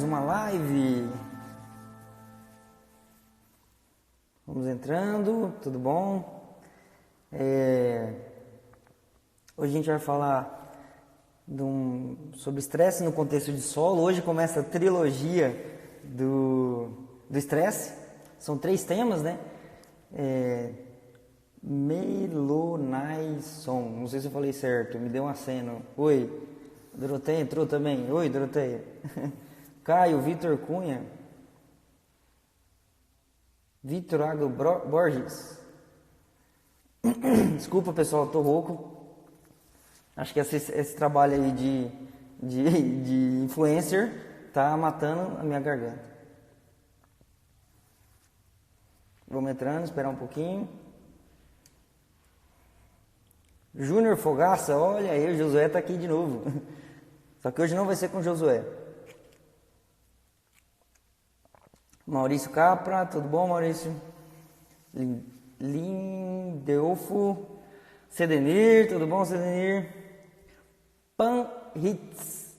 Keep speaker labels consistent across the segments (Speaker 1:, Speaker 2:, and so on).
Speaker 1: uma live. Vamos entrando, tudo bom? Hoje a gente vai falar sobre estresse no contexto de solo. Hoje começa a trilogia do estresse. São 3 temas, né? Melonaison, não sei se eu falei certo, me deu um aceno. Oi, Doroteia entrou também. Oi, Doroteia. Caio, Vitor Cunha, Vitor Águio Borges. Desculpa, pessoal, tô rouco. Acho que esse trabalho aí de influencer tá matando a minha garganta. Vamos entrando, esperar um pouquinho. Júnior Fogaça, olha aí, o Josué tá aqui de novo. Só que hoje não vai ser com o Josué. Maurício Capra, tudo bom, Maurício? Lindeolfo, Sedenir, tudo bom, Sedenir? Pan Hits,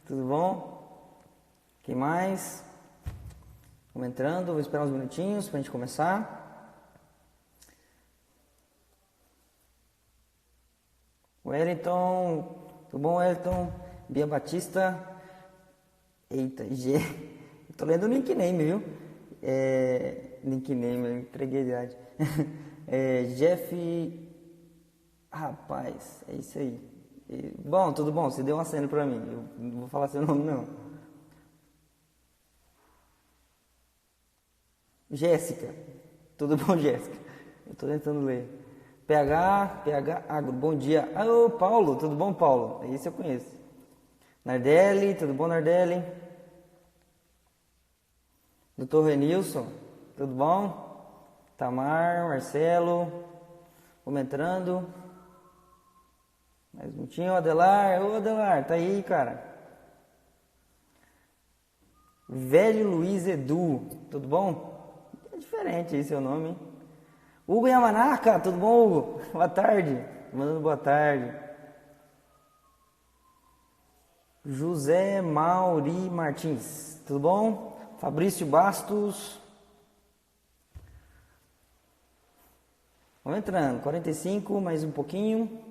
Speaker 1: tudo bom? Quem mais? Vamos entrando, vou esperar uns minutinhos pra gente começar. Wellington, tudo bom, Wellington? Bia Batista, eita, G, eu tô lendo o nickname, viu? Nickname, eu entreguei a idade. Jeff, rapaz, é isso aí. Bom, tudo bom, você deu um aceno pra mim, eu não vou falar seu nome não. Jéssica, tudo bom, Jéssica? Eu tô tentando ler. PH Agro, bom dia. Alô, Paulo, tudo bom, Paulo? Esse eu conheço. Nardelli, tudo bom, Nardelli? Doutor Renilson, tudo bom? Tamar, Marcelo, vamos entrando. Mais um minutinho, Adelar. Ô, Adelar, tá aí, cara. Velho Luiz Edu, tudo bom? É diferente aí seu nome, hein? Hugo Yamanaka, tudo bom, Hugo? Boa tarde. Mandando boa tarde. José Mauri Martins, tudo bom? Fabrício Bastos. Vamos entrando. 45, mais um pouquinho.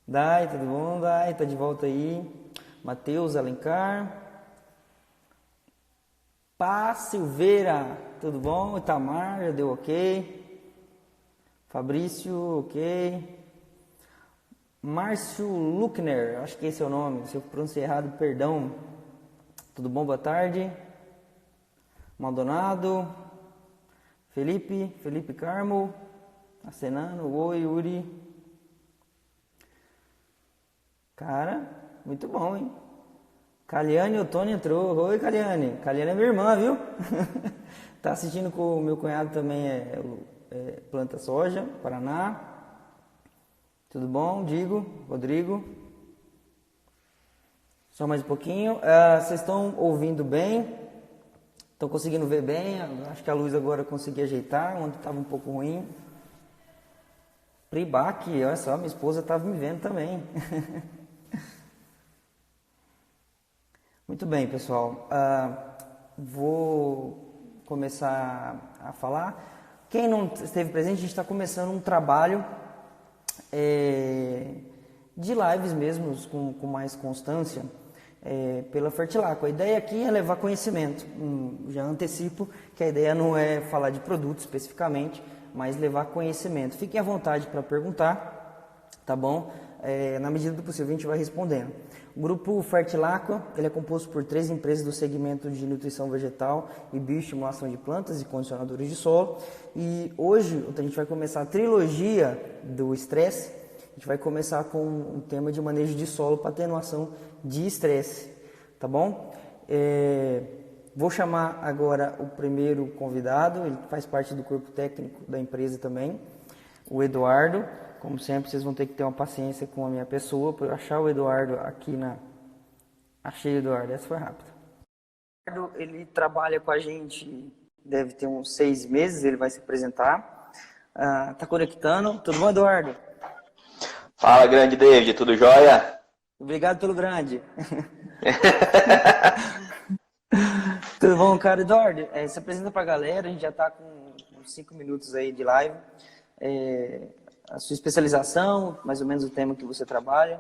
Speaker 1: Dai, tudo bom? Dai, tá de volta aí. Matheus Alencar. Pá Silveira, tudo bom? Itamar, já deu ok. Fabrício, ok. Márcio Luckner, acho que esse é o nome, se eu pronunciei errado, perdão. Tudo bom? Boa tarde. Maldonado. Felipe Carmo, acenando. Oi, Yuri. Cara, muito bom, hein? Caliane Otônio entrou. Oi, Caliane. Caliane é minha irmã, viu? Tá assistindo com o meu cunhado também, planta soja, Paraná. Tudo bom? Digo, Rodrigo. Só mais um pouquinho. Vocês estão ouvindo bem? Estão conseguindo ver bem? Acho que a luz agora eu consegui ajeitar, onde estava um pouco ruim. Pribac, olha só, minha esposa estava me vendo também. Muito bem, pessoal. Vou começar a falar. Quem não esteve presente, a gente está começando um trabalho de lives mesmo, com mais constância, pela Fertilaco. A ideia aqui é levar conhecimento. Já antecipo que a ideia não é falar de produto especificamente, mas levar conhecimento. Fiquem à vontade para perguntar, tá bom? Na medida do possível a gente vai respondendo. O grupo Fertilaqua, ele é composto por 3 empresas do segmento de nutrição vegetal e bioestimulação de plantas e condicionadores de solo. E hoje a gente vai começar a trilogia do estresse. A gente vai começar com um tema de manejo de solo para atenuação de estresse, tá bom? Vou chamar agora o primeiro convidado, ele faz parte do corpo técnico da empresa também, o Eduardo. Como sempre, vocês vão ter que ter uma paciência com a minha pessoa para eu achar o Eduardo aqui na... Achei o Eduardo, essa foi rápida. O Eduardo, ele trabalha com a gente, deve ter uns 6 meses, ele vai se apresentar. Tá conectando. Tudo bom, Eduardo?
Speaker 2: Fala, grande David, tudo jóia?
Speaker 1: Obrigado pelo grande. Tudo bom, cara? Eduardo, se apresenta pra galera, a gente já está com uns 5 minutos aí de live. É, a sua especialização, mais ou menos o tema que você trabalha.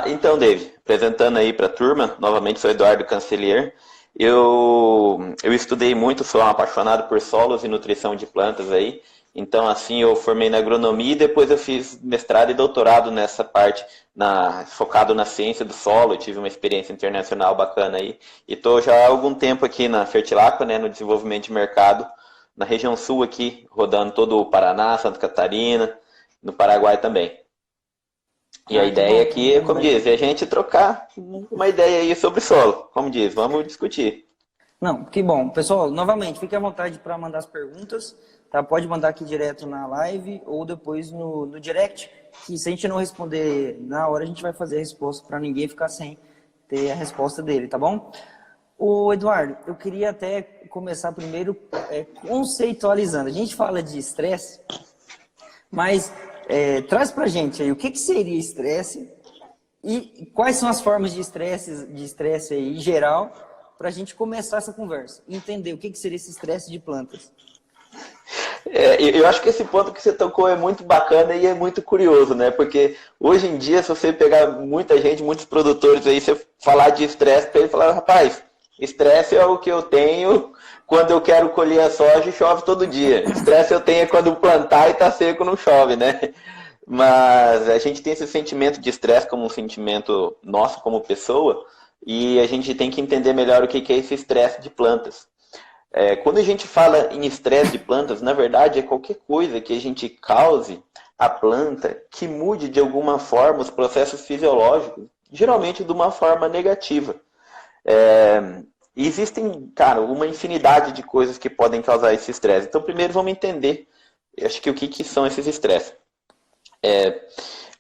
Speaker 2: Então, David, apresentando aí para a turma, novamente sou Eduardo Cancelier. Eu estudei muito, sou um apaixonado por solos e nutrição de plantas aí. Então, assim, eu formei na agronomia e depois eu fiz mestrado e doutorado nessa parte, focado na ciência do solo. Eu tive uma experiência internacional bacana aí. E estou já há algum tempo aqui na Fertilacqua, né, no desenvolvimento de mercado, na região sul aqui, rodando todo o Paraná, Santa Catarina, no Paraguai também. E a
Speaker 1: Ah, que
Speaker 2: ideia
Speaker 1: bom, que
Speaker 2: aqui,
Speaker 1: bom,
Speaker 2: como
Speaker 1: né?
Speaker 2: diz, é a gente trocar uma ideia aí sobre solo. Como diz, vamos discutir.
Speaker 1: Não, que bom. Pessoal, novamente, fique à vontade para mandar as perguntas, tá? Pode mandar aqui direto na live ou depois no direct, que se a gente não responder na hora, a gente vai fazer a resposta para ninguém ficar sem ter a resposta dele, tá bom? Ô, Eduardo, eu queria até começar primeiro conceitualizando. A gente fala de estresse, mas traz pra gente aí o que seria estresse e quais são as formas de estresse aí, em geral, para a gente começar essa conversa. Entender o que seria esse estresse de plantas.
Speaker 2: Eu acho que esse ponto que você tocou é muito bacana e é muito curioso, né? Porque hoje em dia, se você pegar muita gente, muitos produtores aí, você falar de estresse para ele, falar, rapaz, estresse é o que eu tenho quando eu quero colher a soja e chove todo dia. Estresse eu tenho é quando plantar e tá seco não chove, né? Mas a gente tem esse sentimento de estresse como um sentimento nosso como pessoa e a gente tem que entender melhor o que é esse estresse de plantas. Quando a gente fala em estresse de plantas, na verdade é qualquer coisa que a gente cause à planta que mude de alguma forma os processos fisiológicos, geralmente de uma forma negativa. Existem, cara, uma infinidade de coisas que podem causar esse estresse. Então, primeiro vamos entender, acho que o que são esses estresses.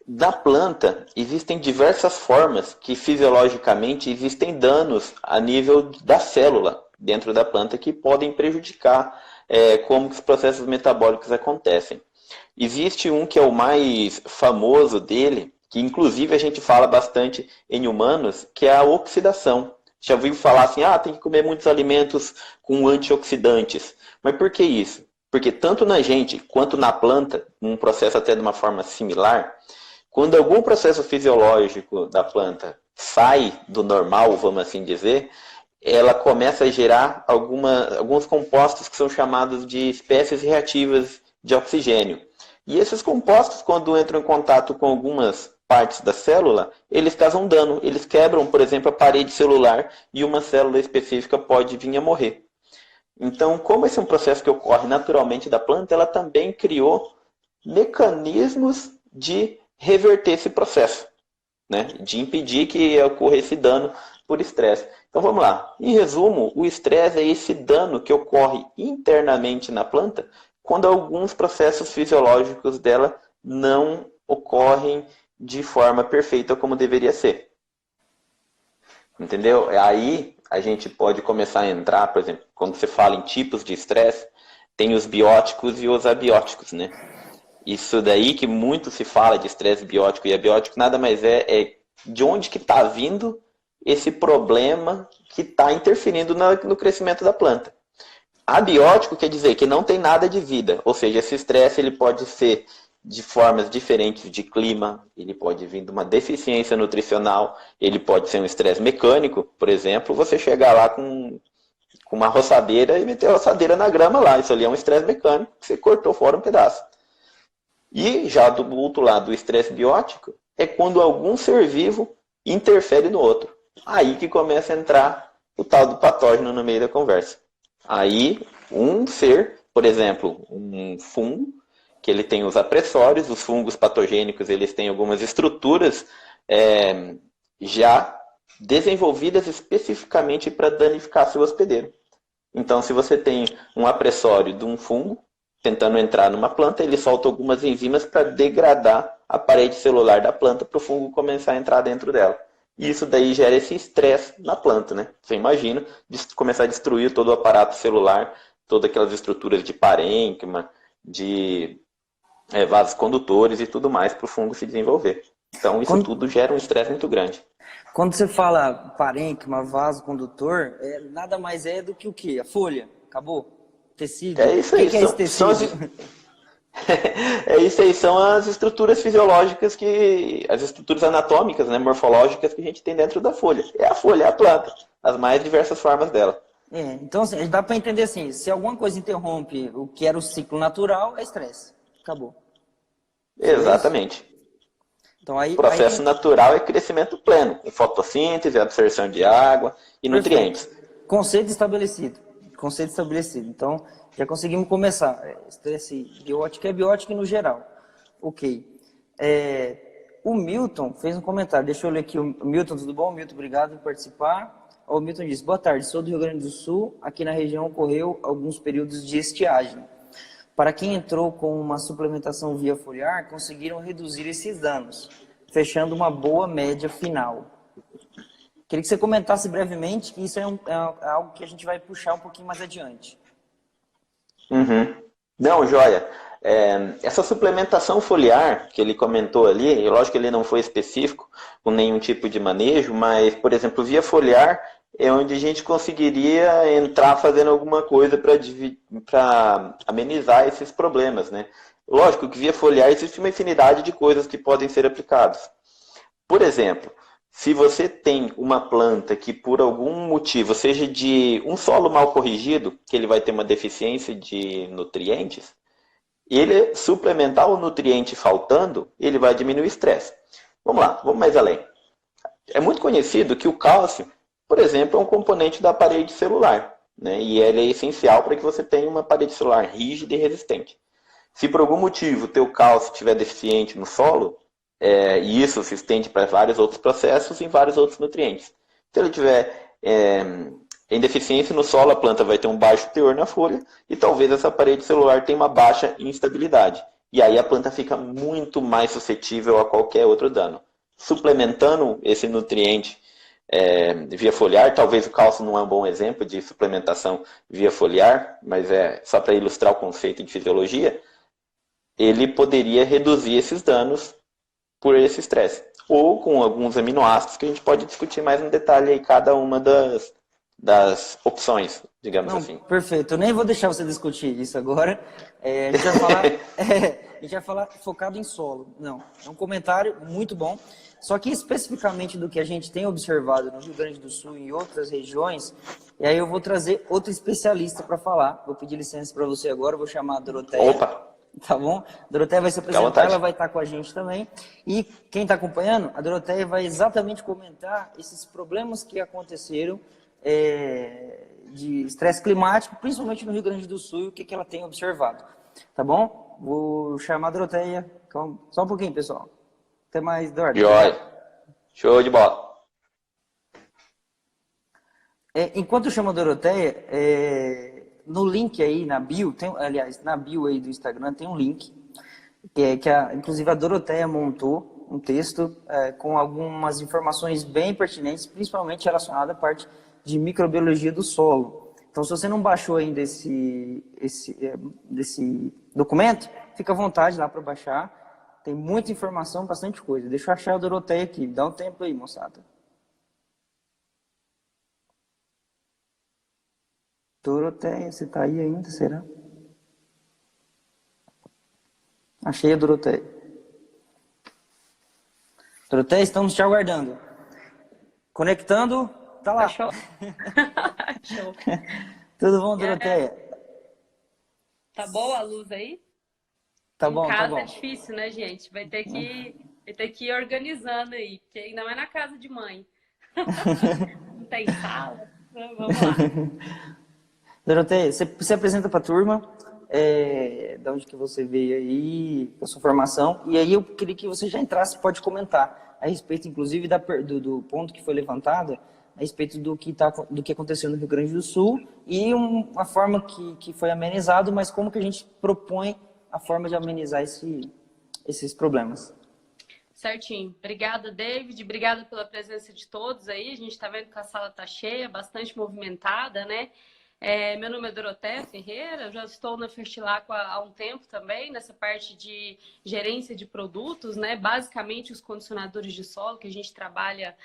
Speaker 2: Da planta, existem diversas formas que fisiologicamente existem danos a nível da célula dentro da planta que podem prejudicar como que os processos metabólicos acontecem. Existe um que é o mais famoso dele, que inclusive a gente fala bastante em humanos, que é a oxidação. Já ouviu falar assim, tem que comer muitos alimentos com antioxidantes. Mas por que isso? Porque tanto na gente quanto na planta, um processo até de uma forma similar, quando algum processo fisiológico da planta sai do normal, vamos assim dizer, ela começa a gerar alguns compostos que são chamados de espécies reativas de oxigênio. E esses compostos, quando entram em contato com algumas partes da célula, eles causam dano. Eles quebram, por exemplo, a parede celular e uma célula específica pode vir a morrer. Então, como esse é um processo que ocorre naturalmente da planta, ela também criou mecanismos de reverter esse processo, né? De impedir que ocorra esse dano por estresse. Então vamos lá. Em resumo, o estresse é esse dano que ocorre internamente na planta quando alguns processos fisiológicos dela não ocorrem de forma perfeita como deveria ser. Entendeu? Aí a gente pode começar a entrar, por exemplo, quando você fala em tipos de estresse, tem os bióticos e os abióticos, né? Isso daí que muito se fala de estresse biótico e abiótico, nada mais é de onde que está vindo esse problema que está interferindo no crescimento da planta. Abiótico quer dizer que não tem nada de vida, ou seja, esse estresse ele pode ser de formas diferentes de clima, ele pode vir de uma deficiência nutricional, ele pode ser um estresse mecânico, por exemplo, você chegar lá com uma roçadeira e meter a roçadeira na grama lá, isso ali é um estresse mecânico, você cortou fora um pedaço. E já do outro lado, o estresse biótico é quando algum ser vivo interfere no outro. Aí que começa a entrar o tal do patógeno no meio da conversa. Aí, um ser, por exemplo, um fungo, que ele tem os apressórios, os fungos patogênicos, eles têm algumas estruturas já desenvolvidas especificamente para danificar seu hospedeiro. Então, se você tem um apressório de um fungo, tentando entrar numa planta, ele solta algumas enzimas para degradar a parede celular da planta para o fungo começar a entrar dentro dela. E isso daí gera esse estresse na planta, né? Você imagina começar a destruir todo o aparato celular, todas aquelas estruturas de parênquima, de vasos condutores e tudo mais para o fungo se desenvolver. Então isso
Speaker 1: Quando,
Speaker 2: tudo gera um estresse muito grande.
Speaker 1: quando você fala parênquima, vaso condutor, nada mais é do que o quê? A folha. Acabou? Tecido.
Speaker 2: É
Speaker 1: O
Speaker 2: isso
Speaker 1: que,
Speaker 2: aí,
Speaker 1: que é esse
Speaker 2: são
Speaker 1: tecido?
Speaker 2: é isso aí, são as estruturas fisiológicas as estruturas anatômicas, né, morfológicas que a gente tem dentro da folha. É a folha, é a planta, as mais diversas formas dela.
Speaker 1: Então, assim, dá para entender assim, se alguma coisa interrompe o que era o ciclo natural, é estresse. Acabou. Seria isso?
Speaker 2: Exatamente.
Speaker 1: Então, aí
Speaker 2: Processo
Speaker 1: tem...
Speaker 2: natural é crescimento pleno, com fotossíntese, absorção de água e
Speaker 1: Perfeito.
Speaker 2: nutrientes.
Speaker 1: Conceito estabelecido. Conceito estabelecido. Então, já conseguimos começar. Estresse biótico é biótico no geral. Ok. O Milton fez um comentário. Deixa eu ler aqui. O Milton, tudo bom? Milton, obrigado por participar. O Milton disse, boa tarde, sou do Rio Grande do Sul. Aqui na região ocorreu alguns períodos de estiagem. Para quem entrou com uma suplementação via foliar, conseguiram reduzir esses danos, fechando uma boa média final. Queria que você comentasse brevemente, que isso é algo que a gente vai puxar um pouquinho mais adiante.
Speaker 2: Uhum. Não, joia. Essa suplementação foliar que ele comentou ali, lógico que ele não foi específico com nenhum tipo de manejo, mas, por exemplo, via foliar é onde a gente conseguiria entrar fazendo alguma coisa para amenizar esses problemas, né? Lógico que via foliar existe uma infinidade de coisas que podem ser aplicadas. Por exemplo, se você tem uma planta que por algum motivo, seja de um solo mal corrigido, que ele vai ter uma deficiência de nutrientes, ele suplementar o nutriente faltando, ele vai diminuir o estresse. Vamos lá, vamos mais além. É muito conhecido que o cálcio, por exemplo, é um componente da parede celular, né? E ele é essencial para que você tenha uma parede celular rígida e resistente. Se por algum motivo o teu cálcio estiver deficiente no solo, e isso se estende para vários outros processos e vários outros nutrientes. Se ele tiver em deficiência no solo, a planta vai ter um baixo teor na folha e talvez essa parede celular tenha uma baixa instabilidade. E aí a planta fica muito mais suscetível a qualquer outro dano. Suplementando esse nutriente via foliar, talvez o cálcio não é um bom exemplo de suplementação via foliar, mas é só para ilustrar o conceito de fisiologia, ele poderia reduzir esses danos por esse estresse. Ou com alguns aminoácidos que a gente pode discutir mais no detalhe aí cada uma das opções, digamos
Speaker 1: Não,
Speaker 2: assim.
Speaker 1: perfeito. Eu nem vou deixar você discutir isso agora. A gente vai falar, a gente vai falar focado em solo. Não, é um comentário muito bom. Só que especificamente do que a gente tem observado no Rio Grande do Sul e em outras regiões, e aí eu vou trazer outro especialista para falar. Vou pedir licença para você agora, vou chamar a Doroteia.
Speaker 2: Opa!
Speaker 1: Tá bom? A Doroteia vai se apresentar, ela vai estar com a gente também. E quem está acompanhando, a Doroteia vai exatamente comentar esses problemas que aconteceram de estresse climático, principalmente no Rio Grande do Sul, e o que ela tem observado. Tá bom? Vou chamar a Doroteia. Calma. Só um pouquinho, pessoal. Até mais, Eduardo.
Speaker 2: Joia! Show de bola!
Speaker 1: Enquanto eu chamo a Doroteia, no link aí, na bio, aliás, na bio aí do Instagram tem um link, inclusive a Doroteia montou um texto com algumas informações bem pertinentes, principalmente relacionadas à parte de microbiologia do solo. Então, se você não baixou ainda desse documento, fica à vontade lá para baixar. Tem muita informação, bastante coisa. Deixa eu achar a Doroteia aqui. Dá um tempo aí, moçada. Doroteia, você tá aí ainda, será? Achei a Doroteia. Doroteia, estamos te aguardando. Conectando, tá lá.
Speaker 3: Achou? Achou.
Speaker 1: Tudo bom, Doroteia?
Speaker 3: Tá boa a luz aí?
Speaker 1: Tá
Speaker 3: Em
Speaker 1: bom, tá
Speaker 3: casa
Speaker 1: bom.
Speaker 3: é difícil, né, gente? Vai ter que ir organizando aí, porque ainda mais na casa de mãe. Não tem sala? Vamos lá.
Speaker 1: Doroteia, você se apresenta para a turma, de onde que você veio aí, a sua formação, e aí eu queria que você já entrasse, pode comentar a respeito, inclusive, do ponto que foi levantado, a respeito do que aconteceu no Rio Grande do Sul, e uma forma que foi amenizado, mas como que a gente propõe a forma de amenizar esses problemas.
Speaker 3: Certinho. Obrigada, David. Obrigada pela presença de todos aí. A gente está vendo que a sala está cheia, bastante movimentada, né? Meu nome é Doroteia Ferreira, eu já estou na Fertilaco há um tempo também, nessa parte de gerência de produtos, né? Basicamente os condicionadores de solo, que a gente trabalha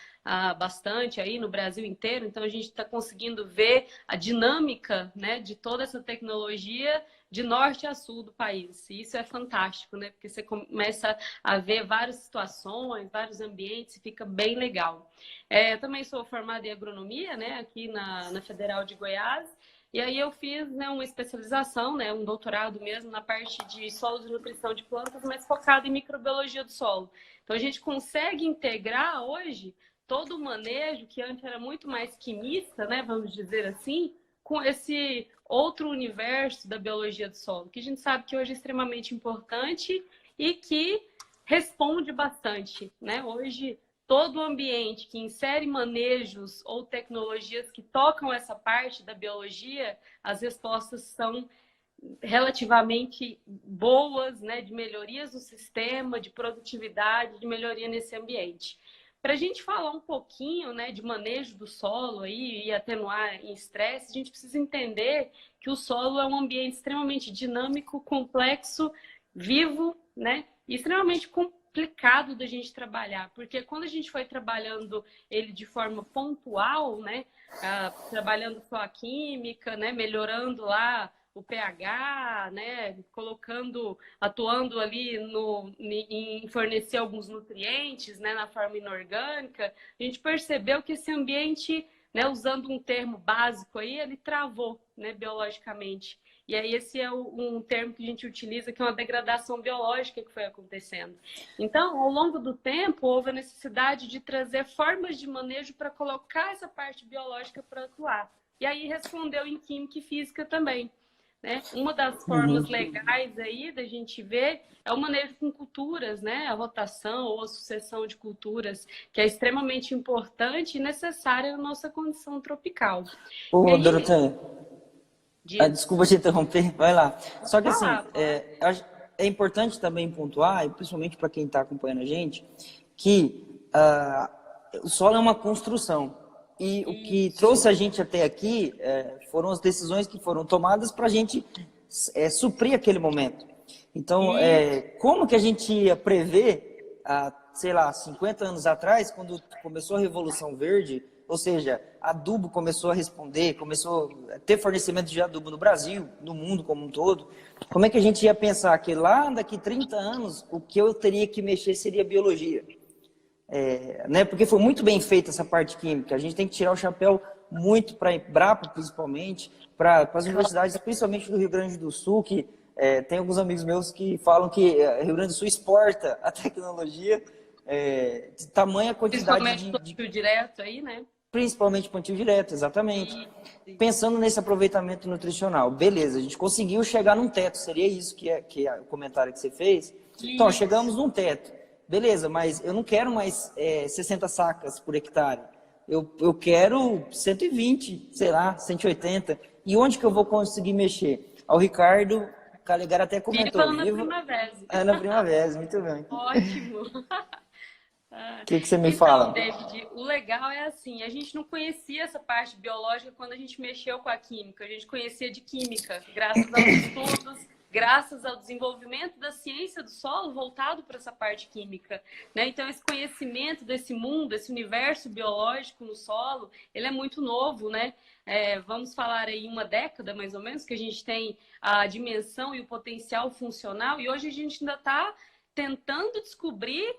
Speaker 3: bastante aí no Brasil inteiro, então a gente está conseguindo ver a dinâmica, né, de toda essa tecnologia de norte a sul do país. E isso é fantástico, né? Porque você começa a ver várias situações, vários ambientes, e fica bem legal. Eu também sou formada em agronomia, né, aqui na Federal de Goiás. E aí eu fiz, né, uma especialização, né, um doutorado mesmo na parte de solos e nutrição de plantas, mas focado em microbiologia do solo. Então a gente consegue integrar hoje todo o manejo que antes era muito mais quimista, né, vamos dizer assim, com esse outro universo da biologia do solo, que a gente sabe que hoje é extremamente importante e que responde bastante, né? Hoje todo ambiente que insere manejos ou tecnologias que tocam essa parte da biologia, as respostas são relativamente boas, né, de melhorias no sistema, de produtividade, de melhoria nesse ambiente. Para a gente falar um pouquinho, né, de manejo do solo aí, e atenuar em estresse, a gente precisa entender que o solo é um ambiente extremamente dinâmico, complexo, vivo, né, e extremamente complicado da gente trabalhar, porque quando a gente foi trabalhando ele de forma pontual, né, trabalhando só a química, né, melhorando lá o pH, né, atuando ali em fornecer alguns nutrientes, né, na forma inorgânica, a gente percebeu que esse ambiente, né, usando um termo básico aí, ele travou, né, biologicamente. E aí esse é um termo que a gente utiliza, que é uma degradação biológica que foi acontecendo. Então, ao longo do tempo, houve a necessidade de trazer formas de manejo para colocar essa parte biológica para atuar. E aí respondeu em química e física também. Né? Uma das formas legais aí da gente ver é o manejo com culturas, né? A rotação ou a sucessão de culturas, que é extremamente importante e necessária na nossa condição tropical. E
Speaker 1: Ô,
Speaker 3: aí,
Speaker 1: Doroteia, desculpa te interromper, vai lá. Só que assim, é importante também pontuar, e principalmente para quem está acompanhando a gente, que o solo é uma construção. E o que trouxe a gente até aqui foram as decisões que foram tomadas para a gente suprir aquele momento. Então, como que a gente ia prever, sei lá, 50 anos atrás, quando começou a Revolução Verde, ou seja, adubo começou a responder, começou a ter fornecimento de adubo no Brasil, no mundo como um todo, como é que a gente ia pensar que lá daqui 30 anos o que eu teria que mexer seria biologia? Né? Porque foi muito bem feita essa parte química. A gente tem que tirar o chapéu muito para a Embrapa, principalmente, para as universidades, principalmente do Rio Grande do Sul, que tem alguns amigos meus que falam que Rio Grande do Sul exporta a tecnologia de tamanha quantidade
Speaker 3: de plantio direto aí, né?
Speaker 1: Principalmente plantio direto, exatamente. Pensando nesse aproveitamento nutricional, beleza, a gente conseguiu chegar num teto, seria isso que é o comentário que você fez. Então, chegamos num teto. Beleza, mas eu não quero mais 60 sacas por hectare. Eu quero 120, sei lá, 180. E onde que eu vou conseguir mexer? O Ricardo Calegari até comentou.
Speaker 3: Viva na Primavera.
Speaker 1: Na Primavera, muito bem.
Speaker 3: Ótimo.
Speaker 1: O que você me
Speaker 3: então,
Speaker 1: fala?
Speaker 3: David, o legal é assim, a gente não conhecia essa parte biológica quando a gente mexeu com a química. A gente conhecia de química, graças aos estudos, graças ao desenvolvimento da ciência do solo voltado para essa parte química, né? Então, esse conhecimento desse mundo, esse universo biológico no solo, ele é muito novo, né? Vamos falar aí uma década, mais ou menos, que a gente tem a dimensão e o potencial funcional, e hoje a gente ainda está tentando descobrir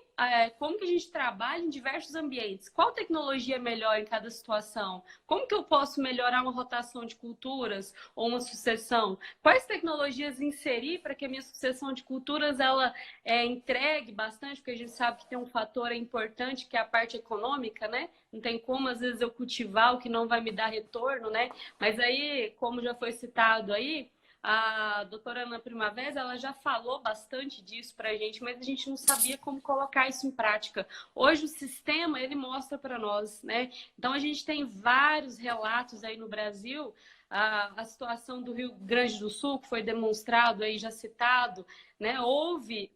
Speaker 3: como que a gente trabalha em diversos ambientes. Qual tecnologia é melhor em cada situação? Como que eu posso melhorar uma rotação de culturas ou uma sucessão? Quais tecnologias inserir para que a minha sucessão de culturas ela entregue bastante? Porque a gente sabe que tem um fator importante que é a parte econômica, né? Não tem como, às vezes, eu cultivar o que não vai me dar retorno, né? Mas aí, como já foi citado aí, a doutora Ana Primavera, ela já falou bastante disso para a gente, mas a gente não sabia como colocar isso em prática. Hoje o sistema, ele mostra para nós, né? Então a gente tem vários relatos aí no Brasil a situação do Rio Grande do Sul, que foi demonstrado aí, já citado, né? Houve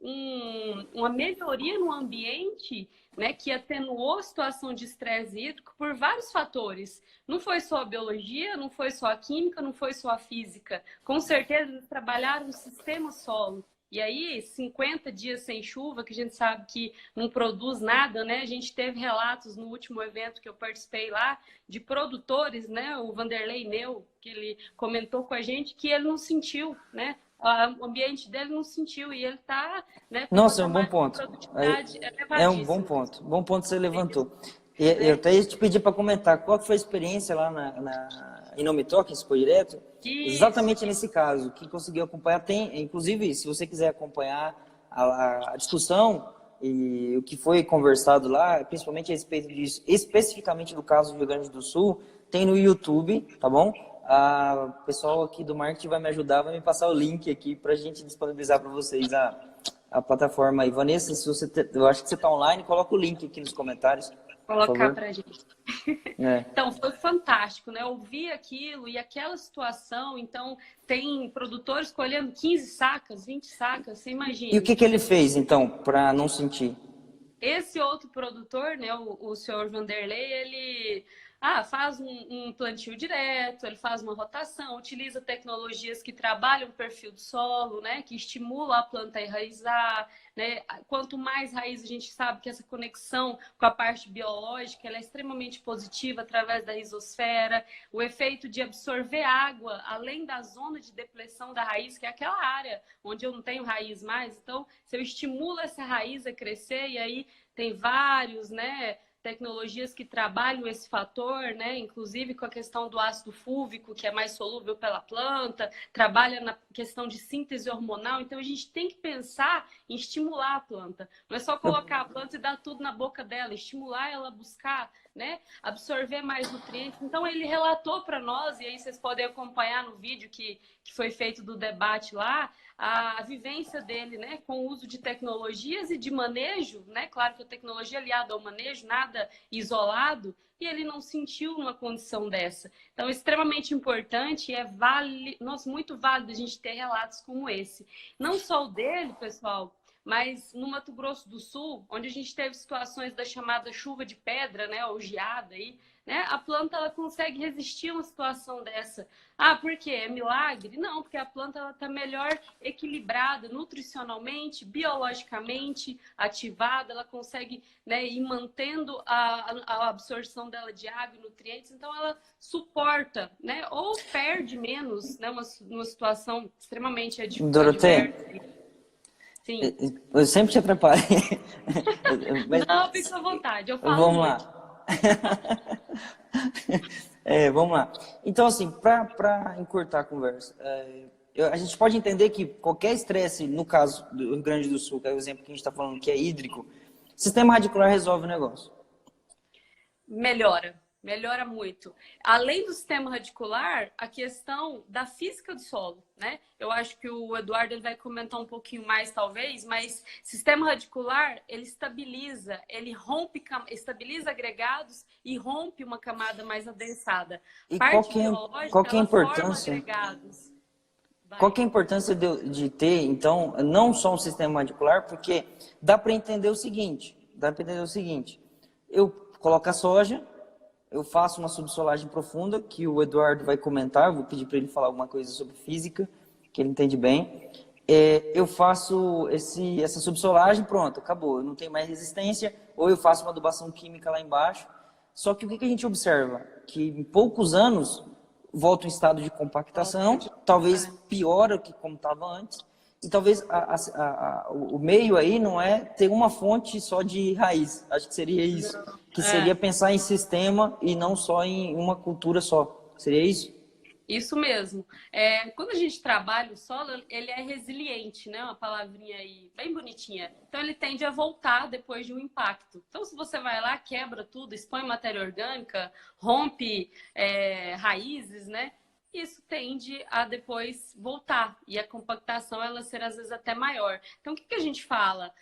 Speaker 3: uma melhoria no ambiente, né, que atenuou a situação de estresse hídrico por vários fatores. Não foi só a biologia, não foi só a química, não foi só a física. Com certeza, eles trabalharam no sistema solo. E aí, 50 dias sem chuva, que a gente sabe que não produz nada, né? A gente teve relatos no último evento que eu participei lá, de produtores, né? O Vanderlei Neu, que ele comentou com a gente que ele não sentiu, né? O ambiente dele não sentiu e ele está, né, com um
Speaker 1: Nossa, é um bom
Speaker 3: patamar de
Speaker 1: ponto.
Speaker 3: produtividade
Speaker 1: É um bom
Speaker 3: elevadíssimo.
Speaker 1: ponto. Bom ponto que você levantou. E eu
Speaker 3: Né?
Speaker 1: até ia te pedir para comentar qual que foi a experiência lá em Nome Toque, se foi direto,
Speaker 3: Isso.
Speaker 1: exatamente nesse caso, que conseguiu acompanhar. Tem, inclusive, se você quiser acompanhar a discussão e o que foi conversado lá, principalmente a respeito disso, especificamente do caso do Rio Grande do Sul, tem no YouTube, tá bom? O pessoal aqui do marketing vai me ajudar, vai me passar o link aqui para a gente disponibilizar para vocês a plataforma aí. Vanessa, se você eu acho que você está online, coloca o link aqui nos comentários, por
Speaker 3: Colocar
Speaker 1: favor.
Speaker 3: para a gente.
Speaker 1: É.
Speaker 3: Então, foi fantástico, né? Ouvir aquilo e aquela situação. Então, tem produtores colhendo 15 sacas, 20 sacas, você
Speaker 1: E o
Speaker 3: imagine.
Speaker 1: que ele fez, então, para não sentir?
Speaker 3: Esse outro produtor, né, o senhor Vanderlei, ele faz um plantio direto, ele faz uma rotação, utiliza tecnologias que trabalham o perfil do solo, né, que estimulam a planta a enraizar, né? Quanto mais raiz, a gente sabe que essa conexão com a parte biológica ela é extremamente positiva através da rizosfera, o efeito de absorver água, além da zona de depressão da raiz, que é aquela área onde eu não tenho raiz mais. Então, se eu estimulo essa raiz a crescer, e aí tem vários, né, tecnologias que trabalham esse fator, né, inclusive com a questão do ácido fúlvico, que é mais solúvel pela planta, trabalha na questão de síntese hormonal. Então, a gente tem que pensar em estimular a planta. Não é só colocar a planta e dar tudo na boca dela, estimular ela a buscar, né, absorver mais nutrientes. Então, ele relatou para nós, e aí vocês podem acompanhar no vídeo que foi feito do debate lá, a vivência dele, né, com o uso de tecnologias e de manejo, né, claro que a tecnologia é aliada ao manejo, nada isolado, e ele não sentiu numa condição dessa. Então, é extremamente importante e muito válido a gente ter relatos como esse. Não só o dele, pessoal, mas no Mato Grosso do Sul, onde a gente teve situações da chamada chuva de pedra, né, ou geada aí, né, a planta ela consegue resistir a uma situação dessa. Por quê? É milagre? Não, porque a planta está melhor equilibrada nutricionalmente, biologicamente ativada, ela consegue, né, ir mantendo a absorção dela de água e nutrientes, então ela suporta, né, ou perde menos, né, uma situação extremamente
Speaker 1: Doroteia,
Speaker 3: adversa. Sim.
Speaker 1: eu sempre te atrapalho. Mas,
Speaker 3: Não, fica à vontade, eu falo
Speaker 1: vamos
Speaker 3: muito.
Speaker 1: lá. Vamos lá. Então, assim, para encurtar a conversa, a gente pode entender que qualquer estresse, no caso do Rio Grande do Sul, que é o exemplo que a gente está falando, que é hídrico, sistema radicular resolve o negócio.
Speaker 3: Melhora muito. Além do sistema radicular, a questão da física do solo, né? Eu acho que o Eduardo ele vai comentar um pouquinho mais, talvez, mas sistema radicular, ele estabiliza, ele estabiliza agregados e rompe uma camada mais adensada.
Speaker 1: E
Speaker 3: Parte
Speaker 1: qual
Speaker 3: biológica,
Speaker 1: que é a
Speaker 3: ela forma
Speaker 1: importância?
Speaker 3: agregados.
Speaker 1: Qual que é a importância de ter, então, não só um sistema radicular, porque dá para entender o seguinte, eu coloco a soja, eu faço uma subsolagem profunda, que o Eduardo vai comentar, vou pedir para ele falar alguma coisa sobre física, que ele entende bem. Eu faço essa subsolagem, pronto, acabou, eu não tenho mais resistência, ou eu faço uma adubação química lá embaixo. Só que o que a gente observa? Que em poucos anos volta em estado de compactação, talvez piora que como estava antes, e talvez o meio aí não é ter uma fonte só de raiz, acho que seria isso, que seria pensar em sistema e não só em uma cultura só, seria isso?
Speaker 3: Isso mesmo. Quando a gente trabalha o solo, ele é resiliente, né? Uma palavrinha aí bem bonitinha. Então, ele tende a voltar depois de um impacto. Então, se você vai lá, quebra tudo, expõe matéria orgânica, rompe raízes, né? Isso tende a depois voltar. E a compactação, ela ser às vezes até maior. Então, o que a gente fala?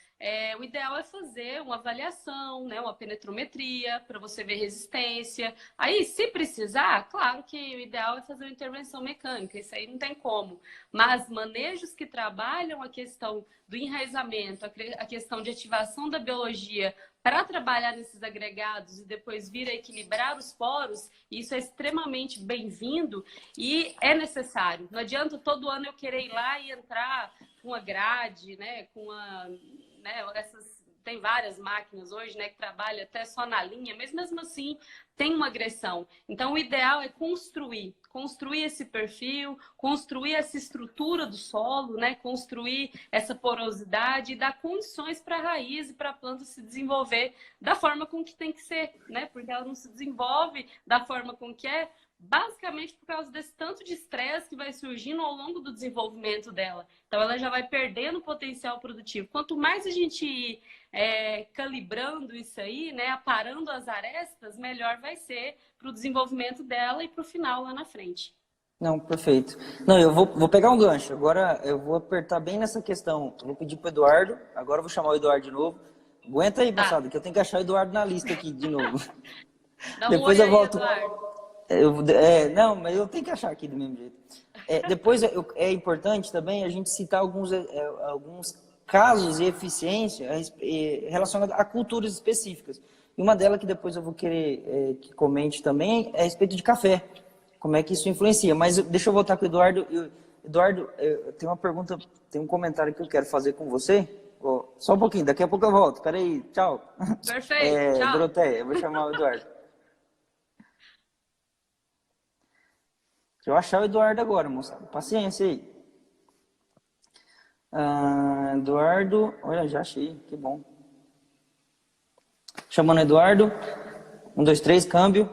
Speaker 3: o ideal é fazer uma avaliação, né, uma penetrometria, para você ver resistência. Aí, se precisar, claro que o ideal é fazer uma intervenção mecânica, isso aí não tem como. Mas manejos que trabalham a questão do enraizamento, a questão de ativação da biologia para trabalhar nesses agregados e depois vir a equilibrar os poros, isso é extremamente bem-vindo e é necessário. Não adianta todo ano eu querer ir lá e entrar com a grade, né, tem várias máquinas hoje, né, que trabalham até só na linha, mas mesmo assim tem uma agressão. Então o ideal é construir esse perfil, construir essa estrutura do solo, né, construir essa porosidade e dar condições para a raiz e para a planta se desenvolver da forma com que tem que ser, né, porque ela não se desenvolve da forma com que é, basicamente por causa desse tanto de estresse que vai surgindo ao longo do desenvolvimento dela. Então ela já vai perdendo potencial produtivo. Quanto mais a gente ir calibrando isso aí, né, aparando as arestas, melhor vai ser para o desenvolvimento dela e para o final lá na frente.
Speaker 1: Não, perfeito. Não, eu vou pegar um gancho. Agora eu vou apertar bem nessa questão. Eu vou pedir para o Eduardo. Agora eu vou chamar o Eduardo de novo. Aguenta aí, moçada, que eu tenho que achar o Eduardo na lista aqui de novo.
Speaker 3: Depois eu volto. Eduardo.
Speaker 1: Não, mas eu tenho que achar aqui do mesmo jeito. Depois é importante também a gente citar alguns casos de eficiência relacionados a culturas específicas. E uma delas que depois eu vou querer que comente também é a respeito de café. Como é que isso influencia. Mas deixa eu voltar com o Eduardo. Eduardo, eu tenho uma pergunta, tem um comentário que eu quero fazer com você. Só um pouquinho, daqui a pouco eu volto. Peraí, tchau.
Speaker 3: Perfeito, tchau.
Speaker 1: Doroteia, eu vou chamar o Eduardo. Deixa eu achar o Eduardo agora, moçada. Paciência aí. Eduardo, olha, já achei, que bom. Chamando o Eduardo. 1, 2, 3, câmbio.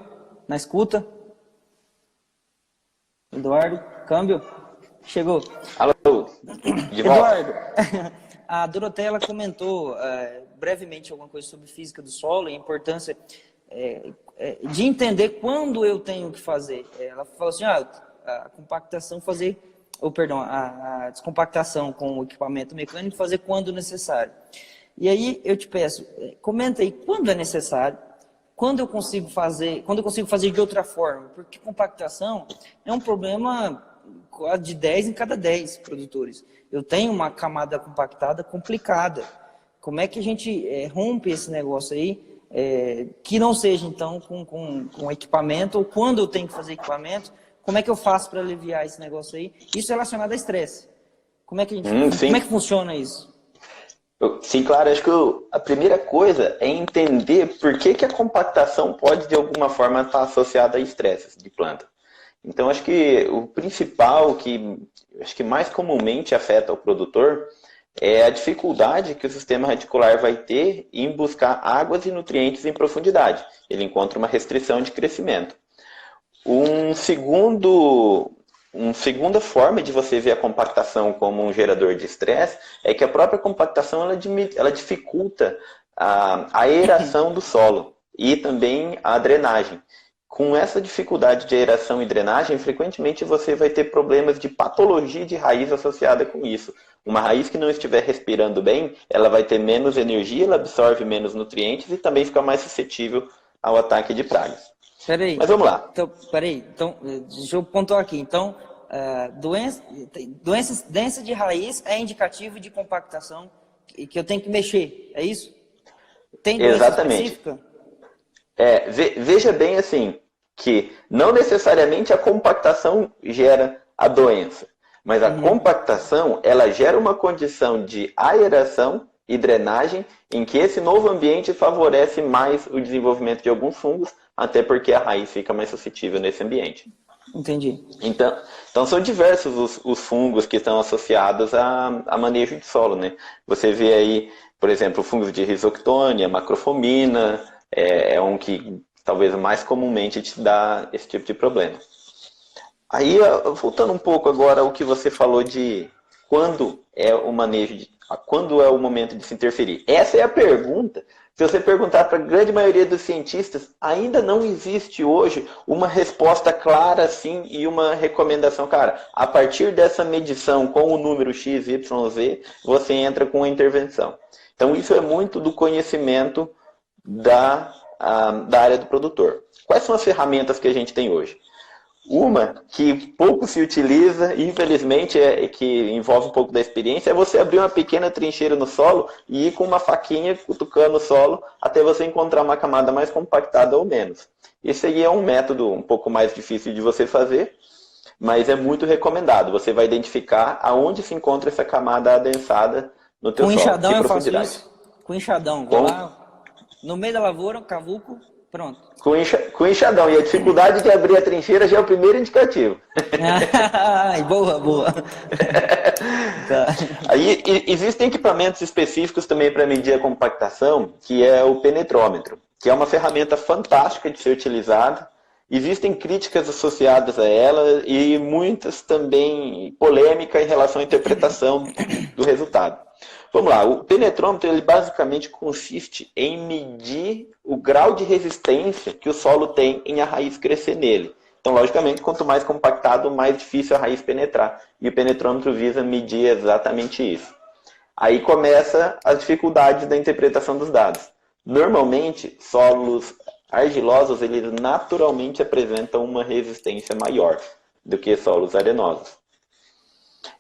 Speaker 1: Na escuta. Eduardo, câmbio. Chegou.
Speaker 2: Alô, de volta.
Speaker 1: Eduardo, a Doroteia ela comentou brevemente alguma coisa sobre física do solo e a importância de entender quando eu tenho que fazer. Ela falou assim, a compactação a descompactação com o equipamento mecânico fazer quando necessário. E aí eu te peço, comenta aí quando é necessário, quando eu consigo fazer de outra forma, porque compactação é um problema de 10 em cada 10 produtores. Eu tenho uma camada compactada complicada. Como é que a gente rompe esse negócio aí, que não seja então com equipamento, ou quando eu tenho que fazer equipamento, como é que eu faço para aliviar esse negócio aí? Isso relacionado a estresse. Como é que como é que funciona isso?
Speaker 2: Sim, claro. Acho que a primeira coisa é entender por que a compactação pode, de alguma forma, estar associada a estresses de planta. Então, acho que o principal, acho que mais comumente afeta o produtor, é a dificuldade que o sistema radicular vai ter em buscar águas e nutrientes em profundidade. Ele encontra uma restrição de crescimento. Uma segunda forma de você ver a compactação como um gerador de estresse é que a própria compactação ela dificulta a aeração do solo e também a drenagem. Com essa dificuldade de aeração e drenagem, frequentemente você vai ter problemas de patologia de raiz associada com isso. Uma raiz que não estiver respirando bem, ela vai ter menos energia, ela absorve menos nutrientes e também fica mais suscetível ao ataque de pragas.
Speaker 1: Peraí.
Speaker 2: Mas vamos lá.
Speaker 1: Então, deixa eu pontuar aqui. Então, doença de raiz é indicativo de compactação que eu tenho que mexer, é isso? Tem doença específica?
Speaker 2: Veja bem assim, que não necessariamente a compactação gera a doença, mas a compactação, ela gera uma condição de aeração e drenagem em que esse novo ambiente favorece mais o desenvolvimento de alguns fungos, até porque a raiz fica mais suscetível nesse ambiente.
Speaker 1: Entendi.
Speaker 2: Então são diversos os fungos que estão associados a manejo de solo, né? Você vê aí, por exemplo, fungos de Rhizoctonia, macrofomina, é um que talvez mais comumente te dá esse tipo de problema. Aí, voltando um pouco agora ao que você falou de quando é o manejo, quando é o momento de se interferir. Essa é a pergunta. Se você perguntar para a grande maioria dos cientistas, ainda não existe hoje uma resposta clara assim e uma recomendação. Cara, a partir dessa medição com o número X, Y, Z, você entra com a intervenção. Então, isso é muito do conhecimento da área do produtor. Quais são as ferramentas que a gente tem hoje? Uma que pouco se utiliza, infelizmente, que envolve um pouco da experiência, é você abrir uma pequena trincheira no solo e ir com uma faquinha cutucando o solo até você encontrar uma camada mais compactada ou menos. Esse aí é um método um pouco mais difícil de você fazer, mas é muito recomendado. Você vai identificar aonde se encontra essa camada adensada no teu solo.
Speaker 1: Com enxadão
Speaker 2: de
Speaker 1: eu faço
Speaker 2: profundidade.
Speaker 1: isso. Com enxadão. Vou lá, no meio da lavoura, cavuco, pronto.
Speaker 2: Com enxadão. E a dificuldade de abrir a trincheira já é o primeiro indicativo.
Speaker 1: Boa. Tá.
Speaker 2: Aí existem equipamentos específicos também para medir a compactação, que é o penetrômetro, que é uma ferramenta fantástica de ser utilizada. Existem críticas associadas a ela e muitas também polêmicas em relação à interpretação do resultado. Vamos lá, o penetrômetro ele basicamente consiste em medir o grau de resistência que o solo tem em a raiz crescer nele. Então, logicamente, quanto mais compactado, mais difícil a raiz penetrar. E o penetrômetro visa medir exatamente isso. Aí começa as dificuldades da interpretação dos dados. Normalmente, solos argilosos, eles naturalmente apresentam uma resistência maior do que solos arenosos.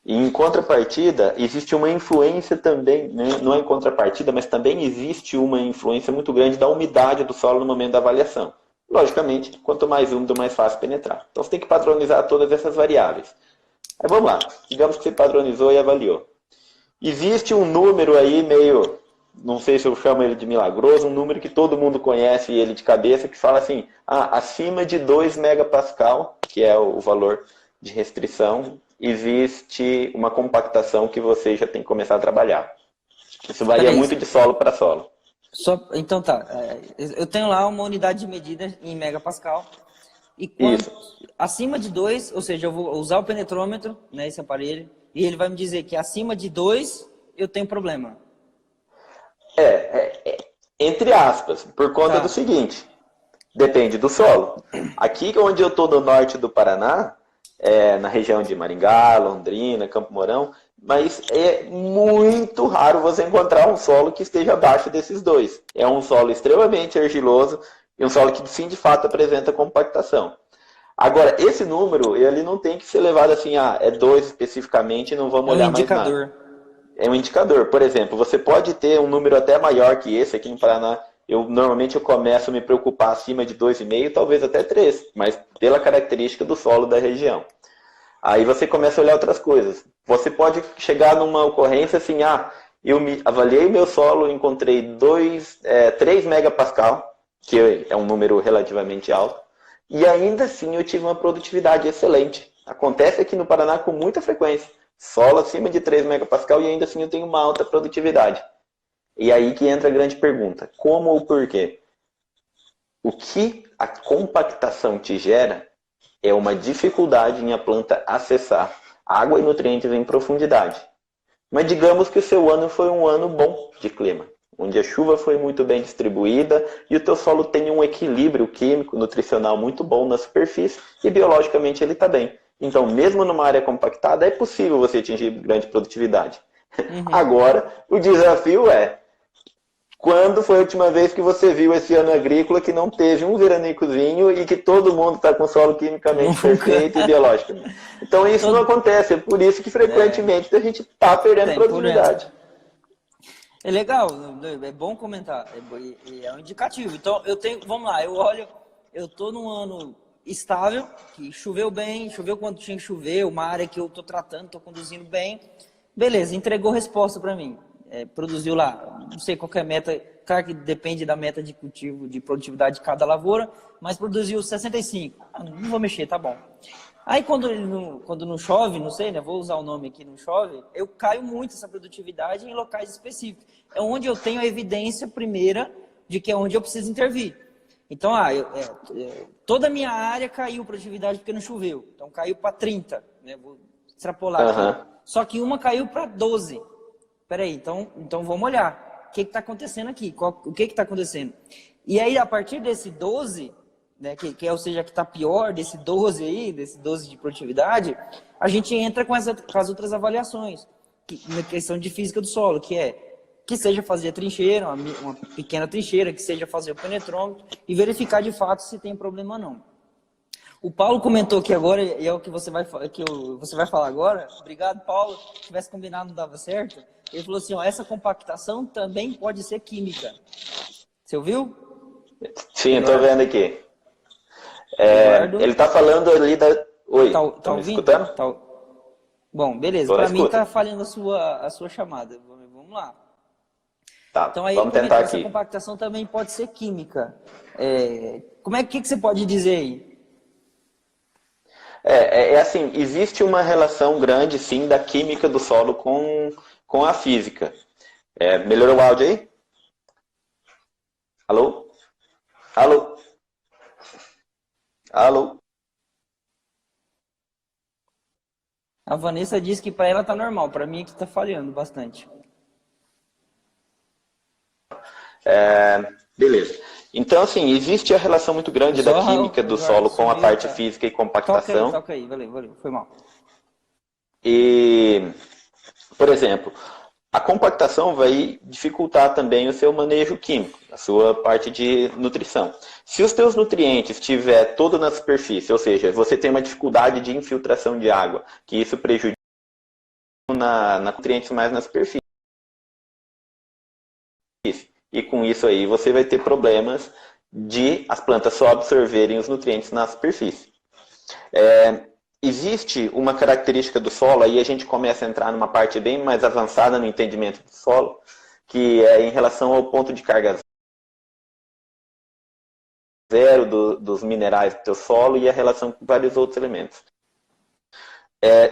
Speaker 2: E em contrapartida, existe uma influência também, né? Não é em contrapartida, mas também existe uma influência muito grande da umidade do solo no momento da avaliação. Logicamente, quanto mais úmido, mais fácil penetrar. Então você tem que padronizar todas essas variáveis. Aí vamos lá, digamos que você padronizou e avaliou. Existe um número aí meio, não sei se eu chamo ele de milagroso, um número que todo mundo conhece ele de cabeça, que fala assim, acima de 2 megapascal, que é o valor de restrição, existe uma compactação que você já tem que começar a trabalhar. Isso varia muito de solo para solo.
Speaker 1: Então tá, eu tenho lá uma unidade de medida em megapascal. E acima de 2, ou seja, eu vou usar o penetrômetro, né, esse aparelho, e ele vai me dizer que acima de 2 eu tenho problema.
Speaker 2: Entre aspas, por conta do seguinte, depende do solo. Aqui onde eu estou no norte do Paraná, na região de Maringá, Londrina, Campo Mourão, mas é muito raro você encontrar um solo que esteja abaixo desses dois. É um solo extremamente argiloso e um solo que sim, de fato, apresenta compactação. Agora, esse número, ele não tem que ser levado assim, é 2 especificamente e não vamos olhar mais nada. É um indicador. Por exemplo, você pode ter um número até maior que esse aqui no Paraná. Normalmente eu começo a me preocupar acima de 2,5, talvez até 3, mas pela característica do solo da região. Aí você começa a olhar outras coisas. Você pode chegar numa ocorrência assim, eu avaliei meu solo, encontrei 3 megapascal, que é um número relativamente alto, e ainda assim eu tive uma produtividade excelente. Acontece aqui no Paraná com muita frequência. Solo acima de 3 megapascal e ainda assim eu tenho uma alta produtividade. E aí que entra a grande pergunta, como ou por quê? O que a compactação te gera é uma dificuldade em a planta acessar água e nutrientes em profundidade. Mas digamos que o seu ano foi um ano bom de clima, onde a chuva foi muito bem distribuída e o teu solo tem um equilíbrio químico, nutricional muito bom na superfície e biologicamente ele está bem. Então, mesmo numa área compactada, é possível você atingir grande produtividade. Agora, o desafio é, quando foi a última vez que você viu esse ano agrícola que não teve um veranicozinho e que todo mundo está com solo quimicamente perfeito e biologicamente? Então isso não acontece, é por isso que frequentemente a gente está perdendo produtividade.
Speaker 1: É legal, é bom comentar, é um indicativo. Então vamos lá, eu estou num ano estável, que choveu bem, choveu quando tinha que chover, uma área que eu estou tratando, estou conduzindo bem. Beleza, entregou resposta para mim. Produziu lá, não sei qual é a meta, claro que depende da meta de cultivo, de produtividade de cada lavoura, mas produziu 65. Não vou mexer, tá bom. Aí quando não chove, não sei, né? Vou usar o nome aqui, não chove, eu caio muito essa produtividade em locais específicos. É onde eu tenho a evidência primeira de que é onde eu preciso intervir. Então, toda a minha área caiu produtividade porque não choveu. Então caiu para 30, né? Vou extrapolar aqui. Só que uma caiu para 12. Peraí, então vamos olhar. O que está acontecendo aqui? O que está acontecendo? E aí, a partir desse 12, né, ou seja, que está pior, desse 12 aí, desse 12 de produtividade, a gente entra com as outras avaliações, na questão de física do solo, que é que seja fazer a trincheira, uma pequena trincheira, que seja fazer o penetrômetro e verificar de fato se tem problema ou não. O Paulo comentou aqui agora, e é o que você vai falar agora. Obrigado, Paulo. Se tivesse combinado, não dava certo. Ele falou assim, ó, essa compactação também pode ser química. Você ouviu?
Speaker 2: Sim, estou vendo aqui. Ele está falando ali da... Oi,
Speaker 1: tá
Speaker 2: me
Speaker 1: ouvindo?
Speaker 2: escutando?
Speaker 1: Bom, beleza. Para mim está falhando a sua chamada. Vamos lá.
Speaker 2: Tá,
Speaker 1: então aí
Speaker 2: vamos tentar
Speaker 1: essa
Speaker 2: aqui.
Speaker 1: compactação também pode ser química. Que você pode dizer aí?
Speaker 2: Assim, existe uma relação grande, sim, da química do solo com a física. Melhorou o áudio aí? Alô? Alô? Alô?
Speaker 1: A Vanessa disse que para ela tá normal, para mim é que está falhando bastante.
Speaker 2: Beleza. Então, assim, existe a relação muito grande da química do solo com a parte física e compactação.
Speaker 1: Toca aí, valeu, foi mal.
Speaker 2: E, por exemplo, a compactação vai dificultar também o seu manejo químico, a sua parte de nutrição. Se os teus nutrientes estiver todo na superfície, ou seja, você tem uma dificuldade de infiltração de água, que isso prejudica na nutrientes mais na superfície. E com isso aí você vai ter problemas de as plantas só absorverem os nutrientes na superfície. Existe uma característica do solo, aí a gente começa a entrar numa parte bem mais avançada no entendimento do solo, que é em relação ao ponto de carga zero dos minerais do teu solo e a relação com vários outros elementos.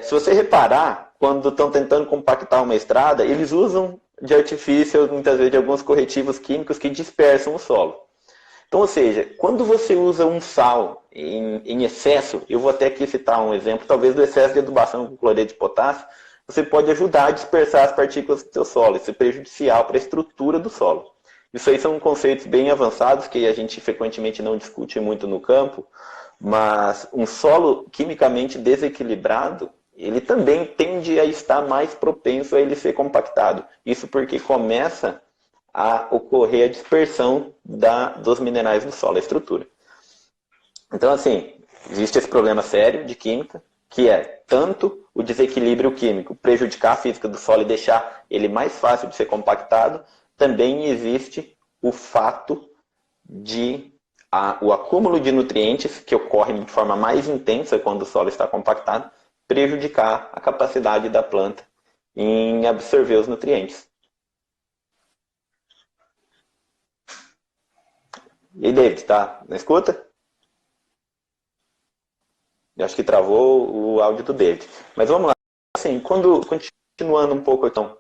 Speaker 2: Se você reparar, quando estão tentando compactar uma estrada, eles usam de artifício, muitas vezes, de alguns corretivos químicos que dispersam o solo. Então, ou seja, quando você usa um sal em excesso, eu vou até aqui citar um exemplo, talvez do excesso de adubação com cloreto de potássio, você pode ajudar a dispersar as partículas do seu solo. Isso é prejudicial para a estrutura do solo. Isso aí são conceitos bem avançados que a gente frequentemente não discute muito no campo, mas um solo quimicamente desequilibrado, ele também tende a estar mais propenso a ele ser compactado. Isso porque começa a ocorrer a dispersão dos minerais no solo, a estrutura. Então, assim, existe esse problema sério de química, que é tanto o desequilíbrio químico prejudicar a física do solo e deixar ele mais fácil de ser compactado, também existe o fato de o acúmulo de nutrientes, que ocorre de forma mais intensa quando o solo está compactado, prejudicar a capacidade da planta em absorver os nutrientes. E aí, David, tá na escuta? Eu acho que travou o áudio do David. Mas vamos lá. Assim, continuando um pouco então,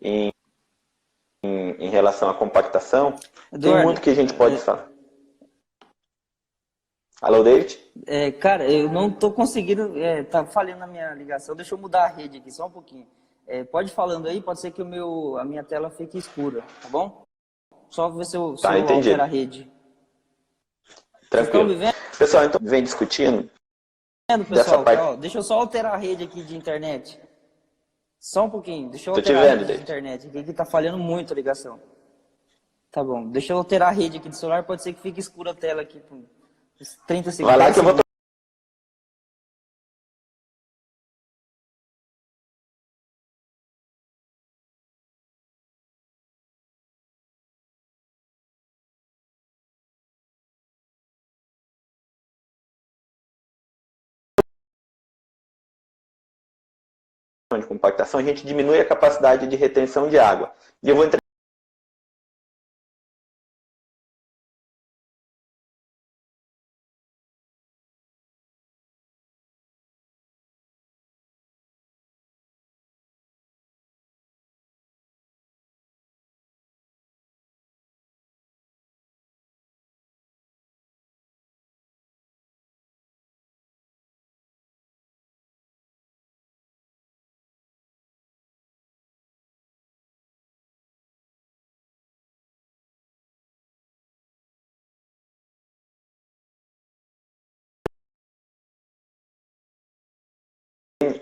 Speaker 2: em relação à compactação, Eduardo, tem muito que a gente pode falar. Alô, David?
Speaker 1: Cara, eu não estou conseguindo, tá falhando a minha ligação. Deixa eu mudar a rede aqui, só um pouquinho. Pode ir falando aí, pode ser que a minha tela fique escura, tá bom? Só ver se eu altero a rede.
Speaker 2: Tranquilo. Pessoal, então vem discutindo.
Speaker 1: Pessoal, parte... deixa eu só alterar a rede aqui de internet. Só um pouquinho, deixa eu alterar a rede de internet. Aqui tá falhando muito a ligação. Tá bom, deixa eu alterar a rede aqui do celular, pode ser que fique escura a tela aqui por 30 segundos.
Speaker 2: Vai lá que eu vou... de compactação, a gente diminui a capacidade de retenção de água. E eu vou entrar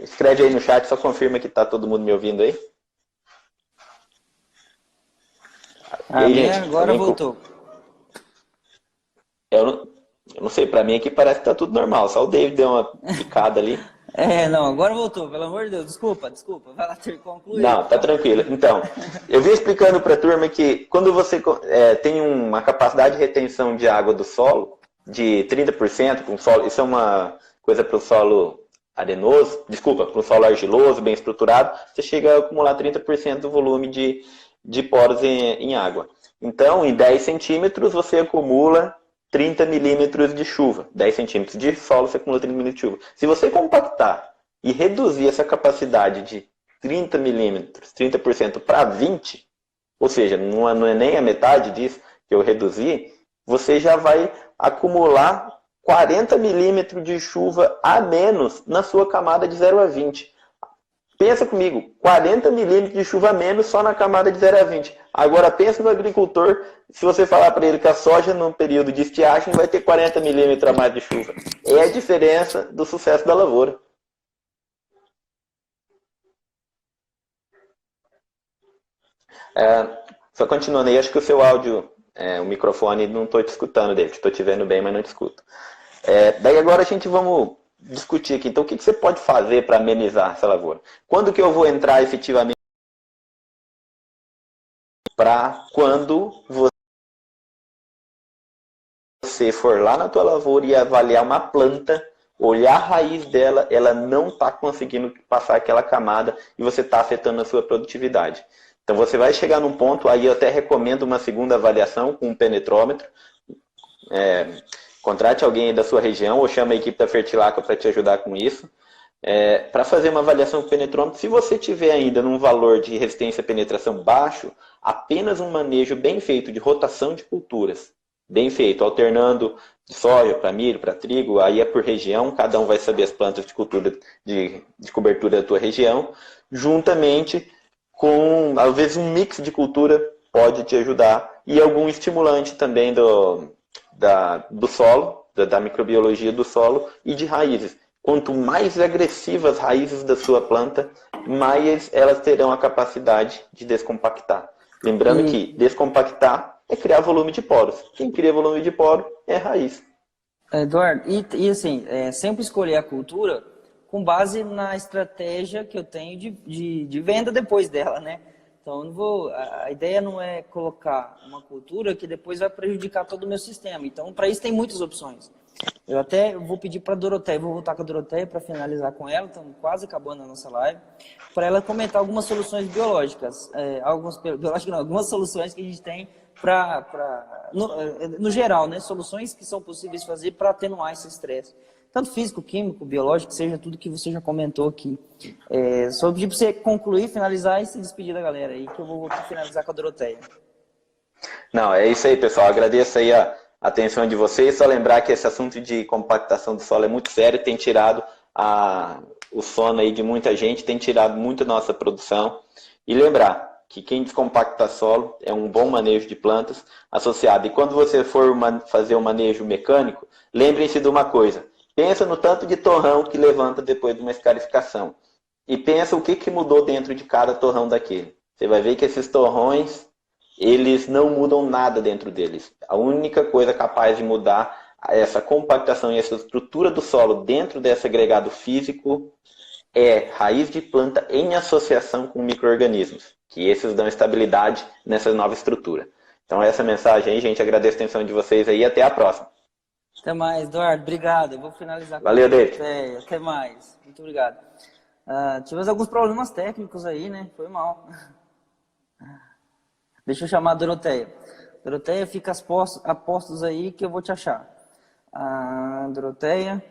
Speaker 2: escreve aí no chat, só confirma que está todo mundo me ouvindo aí. E aí, gente,
Speaker 1: agora voltou.
Speaker 2: Eu não sei, pra mim aqui parece que tá tudo normal, só o David deu uma picada ali.
Speaker 1: Não, agora voltou, pelo amor de Deus. Desculpa. Vai lá, concluir.
Speaker 2: Não, tá tranquilo. Então, eu vim explicando para a turma que quando você tem uma capacidade de retenção de água do solo de 30%, com solo, isso é uma coisa para o solo arenoso, desculpa, para o solo argiloso, bem estruturado, você chega a acumular 30% do volume de poros em água. Então, em 10 centímetros, você acumula 30 milímetros de chuva. 10 centímetros de solo, você acumula 30 milímetros de chuva. Se você compactar e reduzir essa capacidade de 30 milímetros, 30% para 20, ou seja, não é nem a metade disso que eu reduzi, você já vai acumular 40 milímetros de chuva a menos na sua camada de 0 a 20. Pensa comigo, 40 milímetros de chuva a menos só na camada de 0 a 20. Agora pensa no agricultor, se você falar para ele que a soja no período de estiagem vai ter 40 milímetros a mais de chuva. É a diferença do sucesso da lavoura. Só continuando aí, acho que o seu áudio, o microfone, não estou te escutando, David. Estou te vendo bem, mas não te escuto. Daí agora a gente vamos discutir aqui. Então, o que você pode fazer para amenizar essa lavoura? Quando que eu vou entrar efetivamente para quando você for lá na tua lavoura e avaliar uma planta, olhar a raiz dela, ela não está conseguindo passar aquela camada e você está afetando a sua produtividade. Então você vai chegar num ponto, aí eu até recomendo uma segunda avaliação com um penetrômetro. Contrate alguém aí da sua região ou chame a equipe da Fertilaca para te ajudar com isso. Para fazer uma avaliação com penetrômetro, se você tiver ainda num valor de resistência à penetração baixo, apenas um manejo bem feito de rotação de culturas, bem feito, alternando de soja para milho, para trigo, aí é por região, cada um vai saber as plantas de cultura de cobertura da tua região, juntamente com, às vezes, um mix de cultura pode te ajudar e algum estimulante também do solo, da microbiologia do solo e de raízes. Quanto mais agressivas as raízes da sua planta, mais elas terão a capacidade de descompactar. Lembrando que descompactar é criar volume de poros. Quem cria volume de poro é a raiz.
Speaker 1: Eduardo, e assim, sempre escolher a cultura com base na estratégia que eu tenho de venda depois dela, né? Então, a ideia não é colocar uma cultura que depois vai prejudicar todo o meu sistema. Então, para isso tem muitas opções. Eu até vou pedir para a Doroteia, vou voltar com a Doroteia para finalizar com ela, estamos quase acabando a nossa live, para ela comentar algumas soluções biológicas, algumas soluções que a gente tem no geral, né? Soluções que são possíveis fazer para atenuar esse estresse. Tanto físico, químico, biológico, seja tudo que você já comentou aqui. Só pedir para você concluir, finalizar e se despedir da galera aí, que eu vou finalizar com a Doroteia.
Speaker 2: Não, é isso aí, pessoal. Agradeço aí a atenção de vocês. Só lembrar que esse assunto de compactação do solo é muito sério, tem tirado o sono aí de muita gente, tem tirado muito a nossa produção. E lembrar que quem descompacta solo é um bom manejo de plantas associado. E quando você for fazer um manejo mecânico, lembrem-se de uma coisa. Pensa no tanto de torrão que levanta depois de uma escarificação. E pensa o que mudou dentro de cada torrão daquele. Você vai ver que esses torrões, eles não mudam nada dentro deles. A única coisa capaz de mudar essa compactação e essa estrutura do solo dentro desse agregado físico é raiz de planta em associação com micro-organismos, que esses dão estabilidade nessa nova estrutura. Então essa mensagem aí, gente, agradeço a atenção de vocês aí e até a próxima.
Speaker 1: Até mais, Eduardo. Obrigado. Eu vou finalizar com
Speaker 2: Valeu, David.
Speaker 1: Até mais. Muito obrigado. Tivemos alguns problemas técnicos aí, né? Foi mal. Deixa eu chamar a Doroteia. Doroteia, fica a postos aí que eu vou te achar. Doroteia.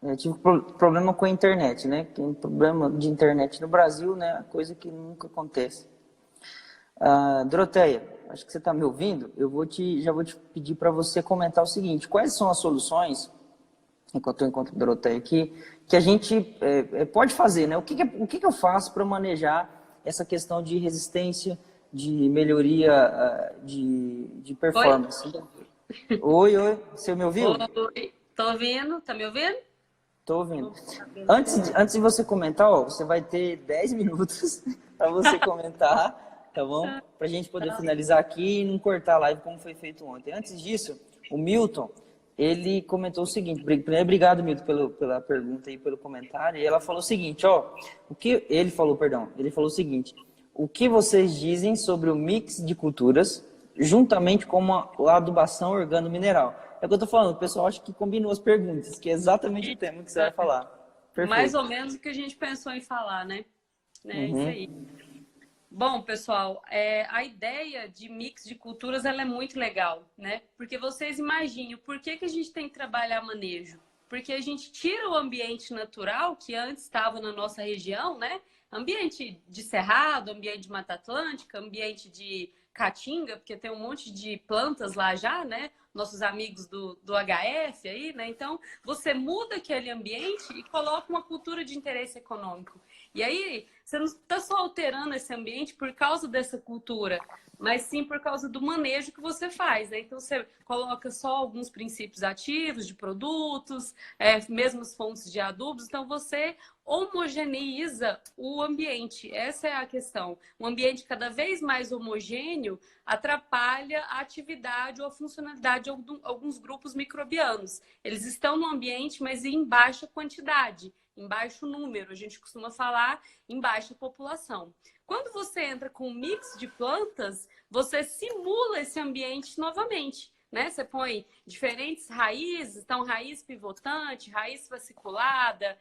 Speaker 1: Eu tive problema com a internet, né? Tem problema de internet no Brasil, né? Coisa que nunca acontece. Doroteia, acho que você está me ouvindo. Já vou te pedir para você comentar o seguinte: quais são as soluções, enquanto eu encontro a Doroteia aqui, que a gente pode fazer, né? O que eu faço para manejar essa questão de resistência, de melhoria de performance? Oi, você me ouviu?
Speaker 3: Oi, tô ouvindo, tá me ouvindo?
Speaker 1: Tô ouvindo. Antes de você comentar, você vai ter 10 minutos para você comentar, tá bom? para a gente poder finalizar aqui e não cortar a live como foi feito ontem. Antes disso, o Milton, ele comentou o seguinte, primeiro, obrigado, Milton, pela pergunta e pelo comentário, e ela falou o seguinte, ele falou o seguinte, o que vocês dizem sobre o mix de culturas, juntamente com a adubação organo-mineral? É o que eu estou falando, o pessoal acha que combinou as perguntas, que é exatamente o tema que você vai falar. Perfeito.
Speaker 3: Mais ou menos o que a gente pensou em falar, né? Isso aí. Bom, pessoal, a ideia de mix de culturas ela é muito legal, né? Porque vocês imaginem, por que a gente tem que trabalhar manejo? Porque a gente tira o ambiente natural que antes estava na nossa região, né? Ambiente de cerrado, ambiente de Mata Atlântica, ambiente de caatinga, porque tem um monte de plantas lá já, né? Nossos amigos do HF aí, né? Então, você muda aquele ambiente e coloca uma cultura de interesse econômico. E aí, você não está só alterando esse ambiente por causa dessa cultura, mas sim por causa do manejo que você faz, né? Então, você coloca só alguns princípios ativos de produtos, mesmas fontes de adubos, então você homogeneiza o ambiente. Essa é a questão. Um ambiente cada vez mais homogêneo atrapalha a atividade ou a funcionalidade de alguns grupos microbianos. Eles estão no ambiente, mas em baixa quantidade, em baixo número. A gente costuma falar em baixa população. Quando você entra com um mix de plantas, você simula esse ambiente novamente, né? Você põe diferentes raízes, então raiz pivotante, raiz fasciculada,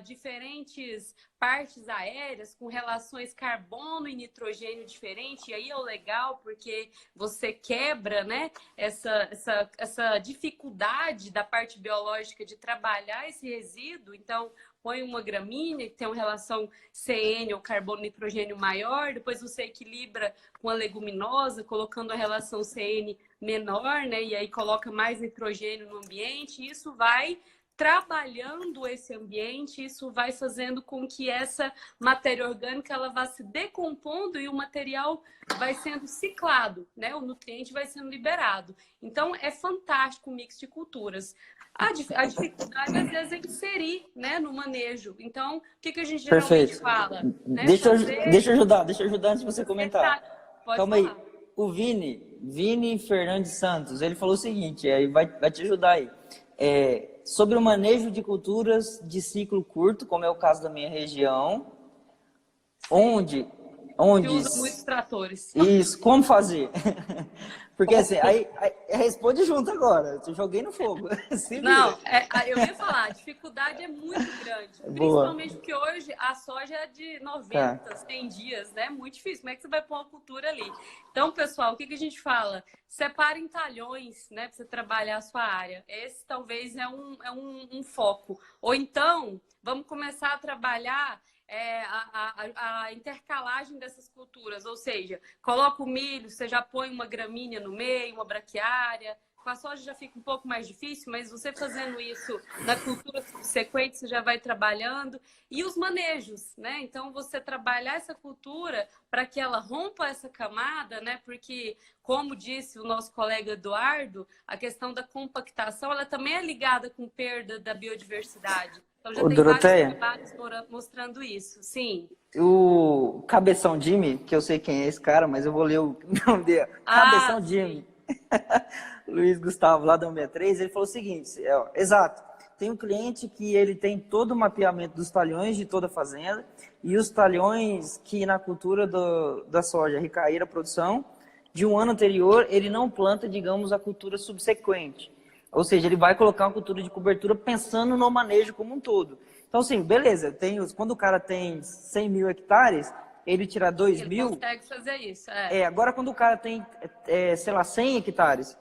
Speaker 3: diferentes partes aéreas com relações carbono e nitrogênio diferente. E aí é o legal porque você quebra, né, essa dificuldade da parte biológica de trabalhar esse resíduo. Então, põe uma gramínea que tem uma relação CN ou carbono nitrogênio maior, depois você equilibra com a leguminosa, colocando a relação CN menor, né? E aí coloca mais nitrogênio no ambiente, e isso vai trabalhando esse ambiente, isso vai fazendo com que essa matéria orgânica ela vá se decompondo e o material vai sendo ciclado, né? O nutriente vai sendo liberado. Então, é fantástico o mix de culturas. A dificuldade, às vezes, é inserir, né, no manejo. Então, o que a gente geralmente fala? Né?
Speaker 1: Deixa eu ajudar antes de você comentar. Calma
Speaker 3: falar.
Speaker 1: aí. O Vini Fernandes Santos, ele falou o seguinte, aí vai te ajudar aí. Sobre o manejo de culturas de ciclo curto, como é o caso da minha região, onde
Speaker 3: que usa muitos tratores.
Speaker 1: Isso, como fazer? Porque assim, aí responde junto agora. Eu joguei no fogo.
Speaker 3: Não, eu ia falar, a dificuldade é muito grande. Principalmente porque hoje a soja é de 90, 100 dias, né? Muito difícil. Como é que você vai pôr uma cultura ali? Então, pessoal, o que a gente fala? Separa em talhões, né? Para você trabalhar a sua área. Esse talvez é um foco. Ou então, vamos começar a trabalhar a intercalagem dessas culturas, ou seja, coloca o milho, você já põe uma gramínea no meio, uma braquiária. Com a soja já fica um pouco mais difícil, mas você fazendo isso na cultura subsequente, você já vai trabalhando. E os manejos, né? Então, você trabalhar essa cultura para que ela rompa essa camada, né? Porque, como disse o nosso colega Eduardo, a questão da compactação, ela também é ligada com perda da biodiversidade. Então, já tem
Speaker 1: Doroteia,
Speaker 3: vários trabalhos mostrando isso, sim.
Speaker 1: O Cabeção Jimmy, que eu sei quem é esse cara, mas eu vou ler o nome dele. Cabeção Jimmy. Luiz Gustavo, lá da 163, ele falou o seguinte, exato, tem um cliente que ele tem todo o mapeamento dos talhões de toda a fazenda e os talhões que na cultura da soja recaíram a produção de um ano anterior, ele não planta, digamos, a cultura subsequente. Ou seja, ele vai colocar uma cultura de cobertura pensando no manejo como um todo. Então, assim, beleza, quando o cara tem 100 mil hectares, ele tira 2 mil...
Speaker 3: Ele consegue fazer isso,
Speaker 1: agora, quando o cara tem, sei lá, 100 hectares,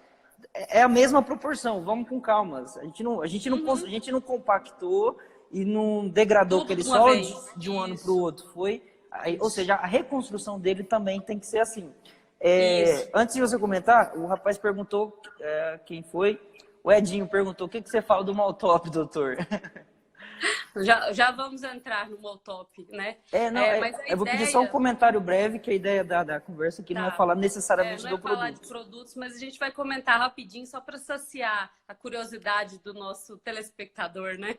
Speaker 1: é a mesma proporção, vamos com calma. A gente não compactou e não degradou aquele solo de um ano para o outro. Ou seja, a reconstrução dele também tem que ser assim. Antes de você comentar, o rapaz perguntou quem foi. O Edinho perguntou, o que você fala do Maltop, doutor?
Speaker 3: Já vamos entrar no Moltop, né?
Speaker 1: Eu vou pedir só um comentário breve, que a ideia da conversa aqui não é falar necessariamente do produto. Não é falar
Speaker 3: de produtos, mas a gente vai comentar rapidinho, só para saciar a curiosidade do nosso telespectador, né?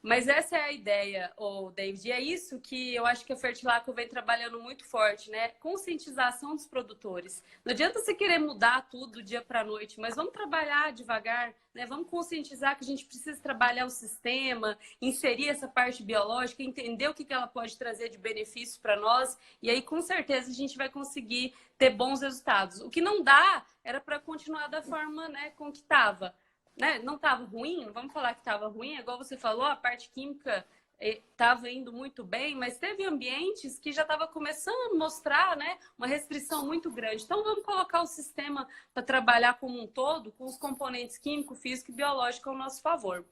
Speaker 3: Mas essa é a ideia, David, e é isso que eu acho que a Fertilaco vem trabalhando muito forte, né? Conscientização dos produtores. Não adianta você querer mudar tudo do dia para a noite, mas vamos trabalhar devagar, né? Vamos conscientizar que a gente precisa trabalhar o sistema, inserir essa parte biológica, entender o que ela pode trazer de benefício para nós, e aí com certeza a gente vai conseguir ter bons resultados. O que não dá era para continuar da forma, né, com que estava. Né? Não estava ruim, não vamos falar que estava ruim, igual você falou, a parte química estava indo muito bem, mas teve ambientes que já estava começando a mostrar, né, uma restrição muito grande. Então vamos colocar o sistema para trabalhar como um todo, com os componentes químico, físico e biológico ao nosso favor.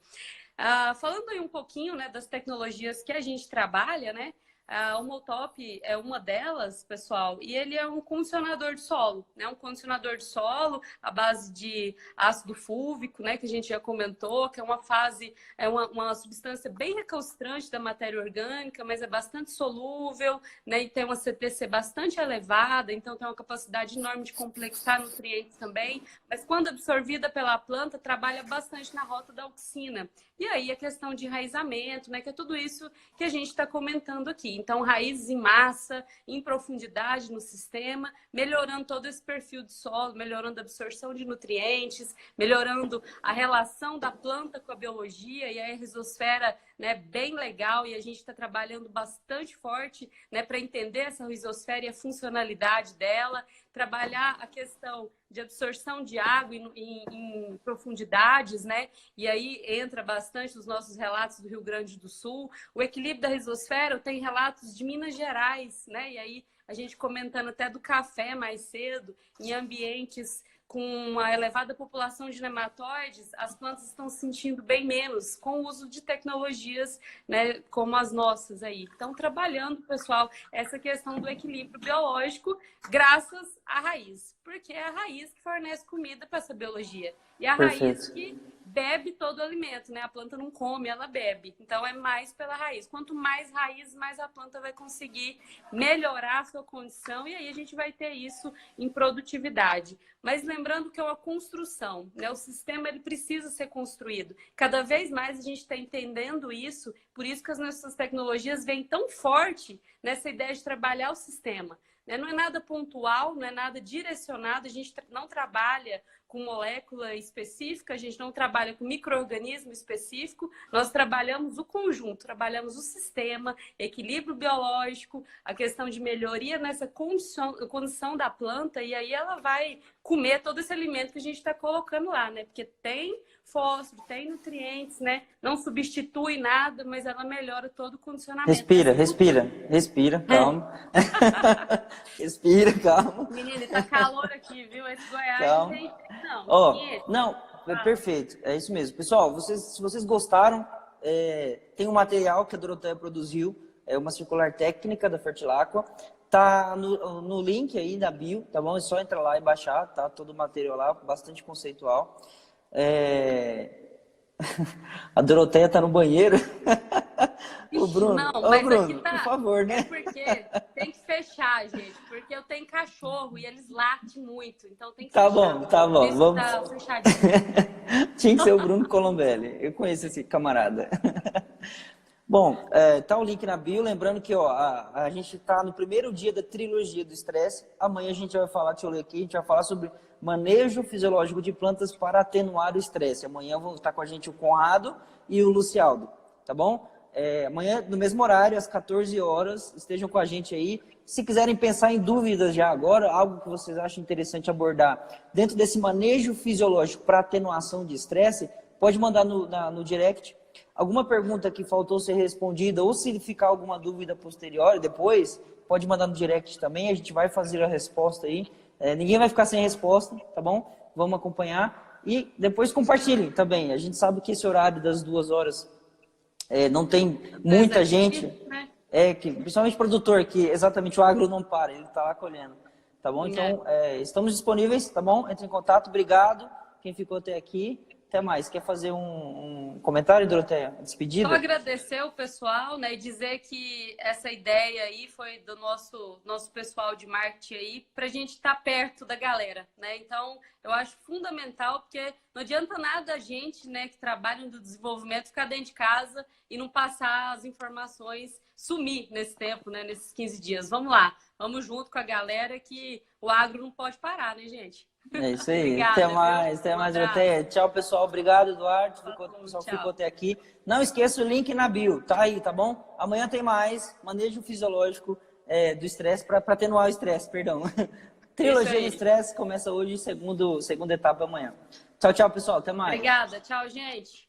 Speaker 3: Falando aí um pouquinho, né, das tecnologias que a gente trabalha, né? O Moltop é uma delas, pessoal, e ele é um condicionador de solo, né? Um condicionador de solo à base de ácido fúlvico, né? Que a gente já comentou, que é uma fase, uma substância bem recalcitrante da matéria orgânica, mas é bastante solúvel, né? E tem uma CTC bastante elevada, então tem uma capacidade enorme de complexar nutrientes também, mas quando absorvida pela planta, trabalha bastante na rota da auxina. E aí a questão de enraizamento, né? Que é tudo isso que a gente está comentando aqui. Então, raízes em massa, em profundidade no sistema, melhorando todo esse perfil de solo, melhorando a absorção de nutrientes, melhorando a relação da planta com a biologia, e aí a rizosfera, né, bem legal, e a gente está trabalhando bastante forte, né, para entender essa rizosfera e a funcionalidade dela, trabalhar a questão de absorção de água em profundidades, né? E aí entra bastante os nossos relatos do Rio Grande do Sul. O equilíbrio da rizosfera tem relatos de Minas Gerais, né? E aí a gente comentando até do café mais cedo, em ambientes com uma elevada população de nematóides, as plantas estão se sentindo bem menos com o uso de tecnologias, né, como as nossas aí. Então, trabalhando, pessoal, essa questão do equilíbrio biológico graças à raiz, porque é a raiz que fornece comida para essa biologia. E a raiz que bebe todo o alimento, né? A planta não come, ela bebe. Então, é mais pela raiz. Quanto mais raiz, mais a planta vai conseguir melhorar a sua condição e aí a gente vai ter isso em produtividade. Mas lembrando que é uma construção, né? O sistema ele precisa ser construído. Cada vez mais a gente está entendendo isso, por isso que as nossas tecnologias vêm tão forte nessa ideia de trabalhar o sistema. Não é nada pontual, não é nada direcionado, a gente não trabalha com molécula específica, a gente não trabalha com micro-organismo específico, nós trabalhamos o conjunto, trabalhamos o sistema, equilíbrio biológico, a questão de melhoria nessa condição da planta, e aí ela vai comer todo esse alimento que a gente está colocando lá, né? Porque tem fósforo, tem nutrientes, né? Não substitui nada, mas ela melhora todo o condicionamento.
Speaker 1: Respira, calma. Respira, calma.
Speaker 3: Menina, tá calor aqui, viu? Esse Goiás calma. Tem...
Speaker 1: Não, perfeito, é isso mesmo. Pessoal, se vocês gostaram, tem um material que a Doroteia produziu, é uma circular técnica da Fertilaqua, tá no link aí da bio, tá bom? É só entrar lá e baixar, tá? Todo o material lá, bastante conceitual. A Doroteia tá no banheiro. O Bruno,
Speaker 3: não, mas
Speaker 1: Bruno,
Speaker 3: aqui tá,
Speaker 1: por favor, né?
Speaker 3: É porque tem que fechar, gente, porque eu tenho cachorro e eles latem muito, então tem que
Speaker 1: fechar. Tá bom, vamos.
Speaker 3: Tá fechadinho.
Speaker 1: Tinha que ser o Bruno Colombelli, eu conheço esse camarada. Bom, tá o link na bio, lembrando que a gente tá no primeiro dia da trilogia do estresse, amanhã a gente vai falar, deixa eu ler aqui, a gente vai falar sobre manejo fisiológico de plantas para atenuar o estresse. Amanhã vão estar com a gente o Conrado e o Lucialdo, tá bom? Amanhã, no mesmo horário, às 14 horas, estejam com a gente aí. Se quiserem pensar em dúvidas já agora, algo que vocês acham interessante abordar dentro desse manejo fisiológico para atenuação de estresse, pode mandar no direct. Alguma pergunta que faltou ser respondida ou se ficar alguma dúvida posterior, depois, pode mandar no direct também, a gente vai fazer a resposta aí. Ninguém vai ficar sem resposta, tá bom? Vamos acompanhar. E depois compartilhem também. A gente sabe que esse horário das 2 horas não tem muita gente, principalmente produtor, que exatamente o agro não para, ele está lá colhendo, tá bom? Então, estamos disponíveis, tá bom? Entre em contato, obrigado quem ficou até aqui Até mais. Quer fazer um comentário, Doroteia? Despedida?
Speaker 3: Só agradecer o pessoal, né, e dizer que essa ideia aí foi do nosso pessoal de marketing aí, para a gente estar perto da galera, né? Então, eu acho fundamental, porque não adianta nada a gente, né, que trabalha no desenvolvimento, ficar dentro de casa e não passar as informações, sumir nesse tempo, né, nesses 15 dias. Vamos lá, vamos junto com a galera que o agro não pode parar, né, gente?
Speaker 1: É isso aí.
Speaker 3: Obrigada,
Speaker 1: Até mais, Doroteia. Tchau, pessoal. Obrigado, Eduardo. O pessoal
Speaker 3: tchau.
Speaker 1: ficou até aqui. Não esqueça o link na bio. Tá aí, tá bom? Amanhã tem mais. Manejo fisiológico do estresse para atenuar o estresse, perdão. Trilogia do estresse começa hoje, segunda etapa amanhã. Tchau, tchau, pessoal. Até mais.
Speaker 3: Obrigada. Tchau, gente.